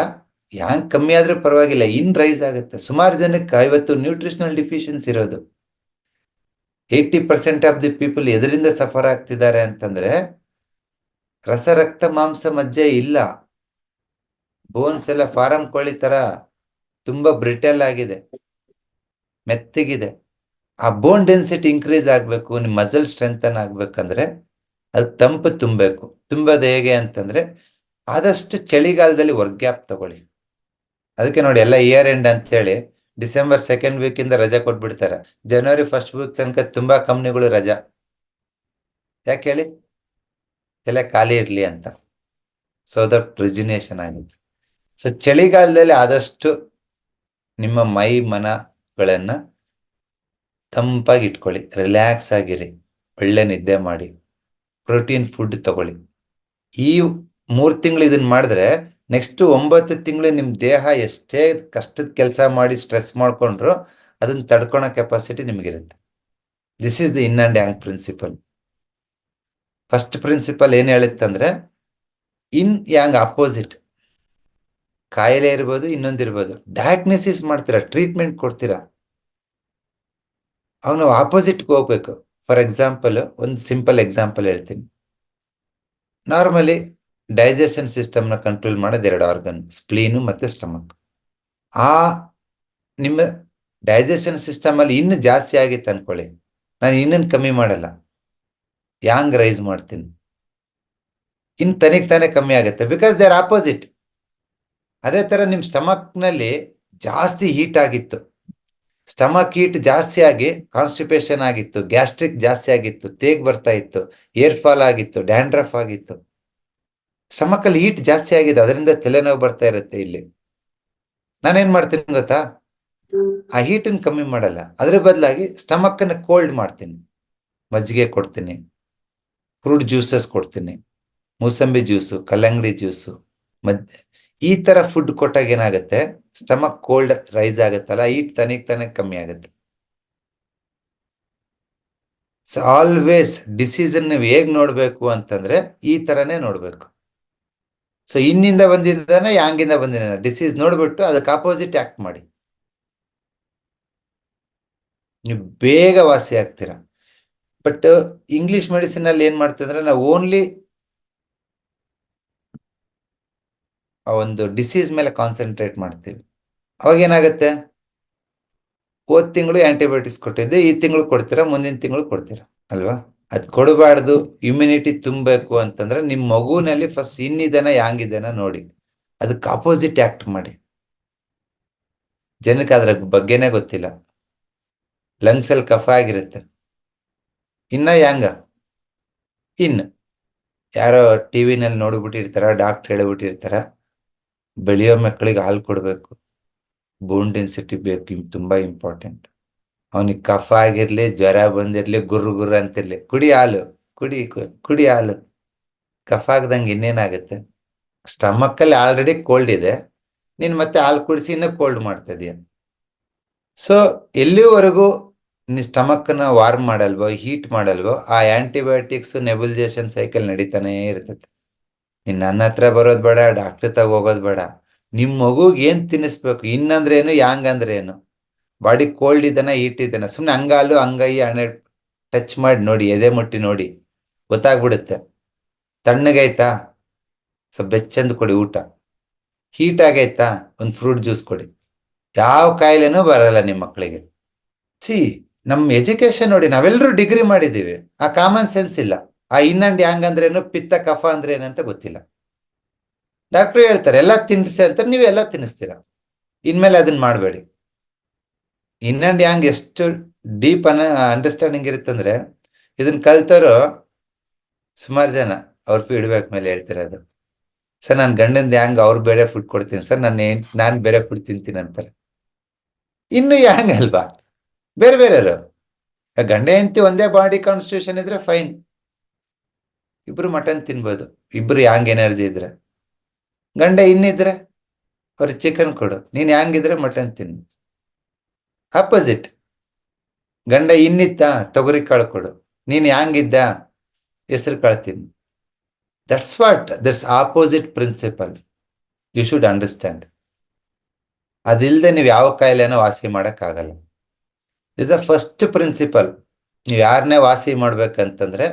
ಹ್ಯಾಂಗ್ ಕಮ್ಮಿ ಆದ್ರೂ ಪರವಾಗಿಲ್ಲ, ಇನ್ ರೈಸ್ ಆಗುತ್ತೆ. ಸುಮಾರು ಜನಕ್ಕೆ ಇವತ್ತು ನ್ಯೂಟ್ರಿಷನಲ್ ಡಿಫಿಷಿಯನ್ಸಿ ಇರೋದು. 80% ಆಫ್ ದಿ ಪೀಪಲ್ ಎದರಿಂದ ಸಫರ್ ಆಗ್ತಿದ್ದಾರೆ ಅಂತಂದ್ರೆ ರಸ, ರಕ್ತ, ಮಾಂಸ, ಮಜ್ಜೆ ಇಲ್ಲ. ಬೋನ್ಸ್ ಎಲ್ಲ ಫಾರಂ ಕೋಳಿ ತರ ತುಂಬಾ ಬ್ರಿಟಲ್ ಆಗಿದೆ, ಮೆತ್ತಗಿದೆ. ಆ ಬೋನ್ ಡೆನ್ಸಿಟಿ ಇನ್ಕ್ರೀಸ್ ಆಗಬೇಕು, ನಿಮ್ಮ ಮಸಲ್ ಸ್ಟ್ರೆಂಥನ್ ಆಗ್ಬೇಕಂದ್ರೆ ಅದು ತಂಪು ತುಂಬಬೇಕು. ತುಂಬೋದು ಹೇಗೆ ಅಂತಂದ್ರೆ ಆದಷ್ಟು ಚಳಿಗಾಲದಲ್ಲಿ ವರ್ಕ್ ಗ್ಯಾಪ್ ತಗೊಳ್ಳಿ. ಅದಕ್ಕೆ ನೋಡಿ ಎಲ್ಲ ಇಯರ್ ಎಂಡ್ ಅಂತೇಳಿ ಡಿಸೆಂಬರ್ 2nd ವೀಕಿಂದ ರಜೆ ಕೊಟ್ಬಿಡ್ತಾರೆ. ಜನವರಿ 1st ವೀಕ್ ತನಕ ತುಂಬಾ ಕಂಪ್ನಿಗಳು ರಜಾ. ಯಾಕೆ ಹೇಳಿ? ತಲೆ ಖಾಲಿ ಇರ್ಲಿ ಅಂತ. ಸೊ ದಟ್ ರಿಜಿನೇಷನ್ ಆಗುತ್ತೆ. ಸೊ ಚಳಿಗಾಲದಲ್ಲಿ ಆದಷ್ಟು ನಿಮ್ಮ ಮೈ ಮನಗಳನ್ನ ತಂಪಾಗಿ ಇಟ್ಕೊಳ್ಳಿ, ರಿಲ್ಯಾಕ್ಸ್ ಆಗಿರಿ, ಒಳ್ಳೆ ನಿದ್ದೆ ಮಾಡಿ, ಪ್ರೋಟೀನ್ ಫುಡ್ ತಗೊಳ್ಳಿ. ಈ 3 ತಿಂಗಳು ಇದನ್ನ ಮಾಡಿದ್ರೆ ನೆಕ್ಸ್ಟ್ 9 ತಿಂಗಳು ನಿಮ್ ದೇಹ ಎಷ್ಟೇ ಕಷ್ಟದ ಕೆಲಸ ಮಾಡಿ ಸ್ಟ್ರೆಸ್ ಮಾಡ್ಕೊಂಡ್ರು ಅದನ್ನ ತಡ್ಕೊಳೋ ಕೆಪಾಸಿಟಿ ನಿಮ್ಗಿರುತ್ತೆ. This is the yin and yang principle. First principle ಏನ್ ಹೇಳುತ್ತಂದ್ರೆ ಇನ್ ಯಾಂಗ್ ಅಪೋಸಿಟ್. ಕಾಯಿಲೆ ಇರ್ಬೋದು, ಇನ್ನೊಂದಿರ್ಬೋದು, ಡಯಾಗ್ನೋಸಿಸ್ ಮಾಡ್ತೀರಾ, ಟ್ರೀಟ್ಮೆಂಟ್ ಕೊಡ್ತೀರಾ, ಅವಾಗ ನಾವು ಆಪೋಸಿಟ್ಗೆ ಹೋಗ್ಬೇಕು. ಫಾರ್ ಎಕ್ಸಾಂಪಲ್, ಒಂದು ಸಿಂಪಲ್ ಎಕ್ಸಾಂಪಲ್ ಹೇಳ್ತೀನಿ. ನಾರ್ಮಲಿ ಡೈಜೆಷನ್ ಸಿಸ್ಟಮ್ನ ಕಂಟ್ರೋಲ್ ಮಾಡೋದು 2 ಆರ್ಗನ್, ಸ್ಪ್ಲೀನು ಮತ್ತೆ ಸ್ಟಮಕ್. ಆ ನಿಮ್ಮ ಡೈಜೆಷನ್ ಸಿಸ್ಟಮ್ ಅಲ್ಲಿ ಇನ್ನು ಜಾಸ್ತಿ ಆಗಿತ್ತು ಅನ್ಕೊಳ್ಳಿ, ನಾನು ಇನ್ನನ್ನು ಕಮ್ಮಿ ಮಾಡಲ್ಲ, ಯಾಂಗ್ ರೈಸ್ ಮಾಡ್ತೀನಿ, ಇನ್ನು ತನಿಗ್ ತಾನೇ ಕಮ್ಮಿ ಆಗುತ್ತೆ, ಬಿಕಾಸ್ ದೇ ಆರ್ ಆಪೋಸಿಟ್. ಅದೇ ತರ ನಿಮ್ ಸ್ಟಮಕ್ ನಲ್ಲಿ ಜಾಸ್ತಿ ಹೀಟ್ ಆಗಿತ್ತು, ಸ್ಟಮಕ್ ಹೀಟ್ ಜಾಸ್ತಿ ಆಗಿ ಕಾನ್ಸ್ಟಿಪೇಷನ್ ಆಗಿತ್ತು, ಗ್ಯಾಸ್ಟ್ರಿಕ್ ಜಾಸ್ತಿ ಆಗಿತ್ತು, ತೇಗ್ ಬರ್ತಾ ಇತ್ತು, ಏರ್ ಫಾಲ್ ಆಗಿತ್ತು, ಡ್ಯಾಂಡ್ರಫ್ ಆಗಿತ್ತು. ಸ್ಟಮಕ್ ಅಲ್ಲಿ ಹೀಟ್ ಜಾಸ್ತಿ ಆಗಿದೆ, ಅದರಿಂದ ತಲೆನೋವು ಬರ್ತಾ ಇರುತ್ತೆ. ಇಲ್ಲಿ ನಾನೇನ್ ಮಾಡ್ತೀನಿ ಗೊತ್ತಾ, ಆ ಹೀಟನ್ನು ಕಮ್ಮಿ ಮಾಡಲ್ಲ, ಅದ್ರ ಬದಲಾಗಿ ಸ್ಟಮಕ್ ಅನ್ನ ಕೋಲ್ಡ್ ಮಾಡ್ತೀನಿ. ಮಜ್ಜಿಗೆ ಕೊಡ್ತೀನಿ, ಫ್ರೂಟ್ ಜ್ಯೂಸಸ್ ಕೊಡ್ತೀನಿ, ಮೂಸಂಬಿ ಜ್ಯೂಸು, ಕಲ್ಲಂಗಡಿ ಜ್ಯೂಸು, ಈ ತರ ಫುಡ್ ಕೊಟ್ಟಾಗ ಏನಾಗುತ್ತೆ, ಸ್ಟಮಕ್ ಕೋಲ್ಡ್ ರೈಸ್ ಆಗುತ್ತಲ್ಲ, ಹೀಟ್ ತನಿಗ್ ತಾನೇ ಕಮ್ಮಿ ಆಗುತ್ತೆ. ಸೊ ಆಲ್ವೇಸ್ ಡಿಸೀಸ್ ನೀವು ಹೇಗ್ ನೋಡ್ಬೇಕು ಅಂತಂದ್ರೆ ಈ ತರನೇ ನೋಡ್ಬೇಕು. ಸೊ ಇನ್ನಿಂದ ಬಂದಿದ್ದಾನೆ, ಯಾಂಗಿಂದ ಬಂದಿದ್ದಾನೆ, ಡಿಸೀಸ್ ನೋಡ್ಬಿಟ್ಟು ಅದಕ್ಕೆ ಆಪೋಸಿಟ್ ಆಕ್ಟ್ ಮಾಡಿ, ನೀವು ಬೇಗ ವಾಸಿ ಆಗ್ತೀರಾ. ಬಟ್ ಇಂಗ್ಲಿಷ್ ಮೆಡಿಸಿನ್ ಅಲ್ಲಿ ಏನ್ ಮಾಡ್ತಿದ್ರೆ ನಾವು ಓನ್ಲಿ ಆ ಒಂದು ಡಿಸೀಸ್ ಮೇಲೆ ಕಾನ್ಸಂಟ್ರೇಟ್ ಮಾಡ್ತೀವಿ. ಅವಾಗ ಏನಾಗುತ್ತೆ, ಹೋದ್ ತಿಂಗಳು ಆಂಟಿಬಯೋಟಿಕ್ಸ್ ಕೊಟ್ಟಿದ್ದೆ, ಈ ತಿಂಗಳು ಕೊಡ್ತೀರಾ, ಮುಂದಿನ ತಿಂಗಳು ಕೊಡ್ತೀರಾ ಅಲ್ವಾ? ಅದ್ ಕೊಡಬಾರ್ದು. ಇಮ್ಯುನಿಟಿ ತುಂಬಬೇಕು ಅಂತಂದ್ರೆ ನಿಮ್ ಮಗುವಿನಲ್ಲಿ ಫಸ್ಟ್ ಇನ್ನಿದನ ಯಾಂಗಿದನ ನೋಡಿ, ಅದಕ್ಕೆ ಅಪೋಸಿಟ್ ಆಕ್ಟ್ ಮಾಡಿ. ಜನಕ್ಕೆ ಅದ್ರ ಬಗ್ಗೆನೇ ಗೊತ್ತಿಲ್ಲ. ಲಂಗ್ಸ್ ಅಲ್ಲಿ ಕಫ ಆಗಿರುತ್ತೆ, ಇನ್ನ ಯಾಂಗ, ಇನ್ನು ಯಾರೋ ಟಿವಿನಲ್ಲಿ ನೋಡ್ಬಿಟ್ಟಿರ್ತಾರ, ಡಾಕ್ಟರ್ ಹೇಳ್ಬಿಟ್ಟಿರ್ತಾರ, ಬೆಳೆಯೋ ಮಕ್ಕಳಿಗೆ ಹಾಲು ಕೊಡ್ಬೇಕು, ಬೋನ್ ಡೆನ್ಸಿಟಿ ಬೇಕು, ತುಂಬಾ ಇಂಪಾರ್ಟೆಂಟ್. ಅವನಿಗೆ ಕಫ ಆಗಿರ್ಲಿ, ಜ್ವರ ಬಂದಿರ್ಲಿ, ಗುರ್ರು ಅಂತಿರ್ಲಿ, ಕುಡಿ ಹಾಲು, ಕುಡಿ ಹಾಲು. ಕಫ ಆಗದಂಗೆ ಇನ್ನೇನಾಗುತ್ತೆ? ಸ್ಟಮಕ್ ಅಲ್ಲಿ ಆಲ್ರೆಡಿ ಕೋಲ್ಡ್ ಇದೆ, ನೀನ್ ಮತ್ತೆ ಹಾಲು ಕುಡಿಸಿ ಇನ್ನೂ ಕೋಲ್ಡ್ ಮಾಡ್ತಾ ಇದೀಯ. ಸೊ ಎಲ್ಲಿವರೆಗೂ ನೀ ಸ್ಟಮಕ್ ನ ವಾರ್ಮ್ ಮಾಡಲ್ವೋ, ಹೀಟ್ ಮಾಡಲ್ವೋ, ಆ ಆಂಟಿಬಯೋಟಿಕ್ಸ್ ನೆಬುಲೈಸೇಷನ್ ಸೈಕಲ್ ನಡೀತಾನೆ ಇರ್ತದೆ. ನೀನ್ ನನ್ನ ಹತ್ರ ಬರೋದ್ ಬೇಡ, ಡಾಕ್ಟರ್ ತಗ ಹೋಗೋದ್ ಬೇಡ. ನಿಮ್ ಮಗುಗ್ ಏನ್ ತಿನ್ನಿಸ್ಬೇಕು, ಇನ್ನಂದ್ರೆ ಏನು, ಯಾಂಗ್ ಅಂದ್ರೆ ಏನು, ಬಾಡಿ ಕೋಲ್ಡ್ ಇದನ್ನ ಹೀಟ್ ಇದನ್ನ ಸುಮ್ನೆ ಅಂಗಾಲು ಅಂಗೈ ಹಣೆ ಟಚ್ ಮಾಡಿ ನೋಡಿ, ಎದೆ ಮುಟ್ಟಿ ನೋಡಿ, ಗೊತ್ತಾಗ್ಬಿಡುತ್ತೆ. ತಣ್ಣಗೈತಾ, ಸ್ವಲ್ಪ ಬೆಚ್ಚಂದು ಕೊಡಿ ಊಟ, ಹೀಟ್ ಆಗೈತಾ, ಒಂದು ಫ್ರೂಟ್ ಜ್ಯೂಸ್ ಕೊಡಿ, ಯಾವ ಕಾಯಿಲೆನೂ ಬರಲ್ಲ ನಿಮ್ಮ ಮಕ್ಕಳಿಗೆ. ಸಿ ನಮ್ ಎಜುಕೇಶನ್ ನೋಡಿ, ನಾವೆಲ್ಲರೂ ಡಿಗ್ರಿ ಮಾಡಿದೀವಿ, ಆ ಕಾಮನ್ ಸೆನ್ಸ್ ಇಲ್ಲ. ಆ ಇನ್ನಂಡ್ ಯಾಂಗ್ ಅಂದ್ರೇನು, ಪಿತ್ತ ಕಫ ಅಂದ್ರೆ ಏನಂತ ಗೊತ್ತಿಲ್ಲ. ಡಾಕ್ಟ್ರು ಹೇಳ್ತಾರೆ ಎಲ್ಲ ತಿನ್ನಿಸಿ ಅಂತ, ನೀವೆಲ್ಲ ತಿನ್ನಿಸ್ತೀರಾ. ಇನ್ಮೇಲೆ ಅದನ್ನ ಮಾಡಬೇಡಿ. ಇನ್ ಅಂಡ್ ಯಾಂಗ್ ಎಷ್ಟು ಡೀಪ್ ಅಂಡರ್ಸ್ಟ್ಯಾಂಡಿಂಗ್ ಇರುತ್ತಂದ್ರೆ, ಇದನ್ನ ಕಲ್ತರೋ ಸುಮಾರು ಜನ ಅವ್ರ ಫೀಡ್ಬ್ಯಾಕ್ ಮೇಲೆ ಹೇಳ್ತಿರೋದು, ಸರ್ ನಾನು ಗಂಡಂದ ಯಾಂಗ್, ಅವ್ರು ಬೇರೆ ಫುಡ್ ಕೊಡ್ತೀನಿ ಸರ್, ನಾನು ಬೇರೆ ಫುಡ್ ತಿಂತೀನಿ ಅಂತಾರೆ. ಇನ್ನು ಯಾಂಗ್ ಅಲ್ವಾ, ಬೇರೆ ಬೇರೆಯವರು. ಗಂಡ ಹೆಂಡತಿ ಒಂದೇ ಬಾಡಿ ಕಾನ್ಸ್ಟಿಟ್ಯೂಷನ್ ಇದ್ರೆ ಫೈನ್, ಇಬ್ರು ಮಟನ್ ತಿನ್ಬೋದು, ಇಬ್ರು ಯಾಂಗ್ ಎನರ್ಜಿ ಇದ್ರೆ. ಗಂಡ ಇನ್ನಿದ್ರೆ ಅವ್ರಿಗೆ ಚಿಕನ್ ಕೊಡು, ನೀನ್ ಯಾಂಗಿದ್ರೆ ಮಟನ್ ತಿನ್ನು. ಅಪೋಸಿಟ್, ಗಂಡ ಇನ್ನಿತ್ತ ತೊಗರಿ ಕಾಳು ಕೊಡು, ನೀನ್ ಯಾಂಗಿದ್ದ ಹೆಸರು ಕಾಳು ತಿನ್ನು. That's what that's opposite principle, you should understand. ಅದಿಲ್ಲದೆ ನೀವು ಯಾವ ಕಾಯಿಲೆನೋ ವಾಸಿ ಮಾಡಕ್ಕಾಗಲ್ಲ. This a first principle. ನೀವು ಯಾರನ್ನೇ ವಾಸಿ ಮಾಡ್ಬೇಕಂತಂದ್ರೆ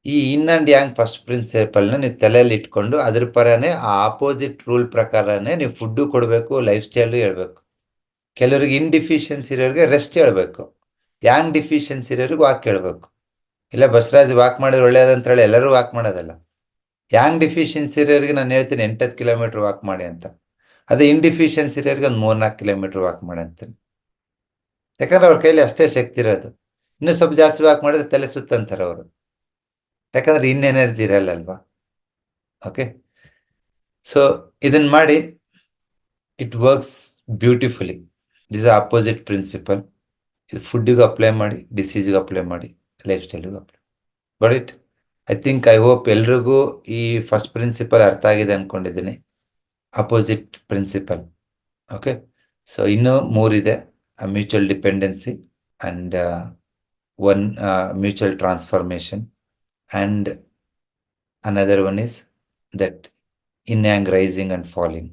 ಈ ಇನ್ ಅಂಡ್ ಯಾಂಗ್ ಫಸ್ಟ್ ಪ್ರಿನ್ಸಿಪಲ್ನ ನೀವು ತಲೆಯಲ್ಲಿ ಇಟ್ಕೊಂಡು ಅದ್ರ ಪರನೇ ಆ ಆಪೋಸಿಟ್ ರೂಲ್ ಪ್ರಕಾರನೇ ನೀವು ಫುಡ್ಡು ಕೊಡಬೇಕು, ಲೈಫ್ ಸ್ಟೈಲು ಹೇಳ್ಬೇಕು. ಕೆಲವರಿಗೆ ಇನ್ಡಿಫಿಷಿಯನ್ಸಿ ಇರೋರಿಗೆ ರೆಸ್ಟ್ ಹೇಳ್ಬೇಕು, ಯಾಂಗ್ ಡಿಫಿಷಿಯನ್ಸಿ ಇರೋರಿಗೆ ವಾಕ್ ಕೇಳಬೇಕು. ಇಲ್ಲ ಬಸವರಾಜ್ ವಾಕ್ ಮಾಡಿದ್ರೆ ಒಳ್ಳೇದಂತ ಹೇಳಿ ಎಲ್ಲರೂ ವಾಕ್ ಮಾಡೋದಲ್ಲ. ಯಾಂಗ್ ಡಿಫಿಷಿಯನ್ಸಿ ಇರೋರಿಗೆ ನಾನು ಹೇಳ್ತೀನಿ 8-10 ಕಿಲೋಮೀಟರ್ ವಾಕ್ ಮಾಡಿ ಅಂತ. ಅದೇ ಇನ್ಡಿಫಿಷಿಯನ್ಸಿ ಇರೋರಿಗೆ ಒಂದು 3-4 ಕಿಲೋಮೀಟರ್ ವಾಕ್ ಮಾಡಿ ಅಂತೀನಿ. ಯಾಕಂದ್ರೆ ಅವ್ರ ಕೈಲಿ ಅಷ್ಟೇ ಶಕ್ತಿ ಇರೋದು. ಇನ್ನೂ ಸ್ವಲ್ಪ ಜಾಸ್ತಿ ವಾಕ್ ಮಾಡಿದ್ರೆ ತಲೆ ಸುತ್ತಂತಾರೆ ಅವರು. ಯಾಕಂದ್ರೆ ಇನ್ ಎನರ್ಜಿ ಇರಲ್ಲ ಅಲ್ವಾ. ಓಕೆ, ಸೊ ಇದನ್ನ ಮಾಡಿ, it works beautifully. This opposite principle. ಇದು ಫುಡ್ಡಿಗೂ ಅಪ್ಲೈ ಮಾಡಿ, ಡಿಸೀಸ್ಗೂ ಅಪ್ಲೈ ಮಾಡಿ, ಲೈಫ್ ಸ್ಟೈಲ್ಗೂ apply got it. I hope ಎಲ್ರಿಗೂ ಈ ಫಸ್ಟ್ ಪ್ರಿನ್ಸಿಪಲ್ ಅರ್ಥ ಆಗಿದೆ ಅನ್ಕೊಂಡಿದ್ದೀನಿ. Opposite principal. ಓಕೆ, ಸೊ ಇನ್ನೂ 3 ಇದೆ. Mutual dependency and one mutual transformation and another one is that yin-yang rising and falling.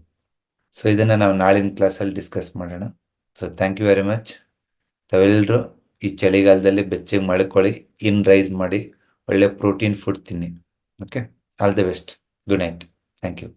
So ಇದನ್ನ ನಾವು ನಾಳಿನ ಕ್ಲಾಸಲ್ಲಿ ಡಿಸ್ಕಸ್ ಮಾಡೋಣ. So thank you very much. ತಾವೆಲ್ಲರೂ ಈ ಚಳಿಗಾಲದಲ್ಲಿ ಬೆಚ್ಚಗೆ ಮಳ್ಕೊಳ್ಳಿ, ರೈಸ್ ಮಾಡಿ, ಒಳ್ಳೆ ಪ್ರೋಟೀನ್ ಫುಡ್ ತಿನ್ನಿ. Okay, all the best. Good night. Thank you.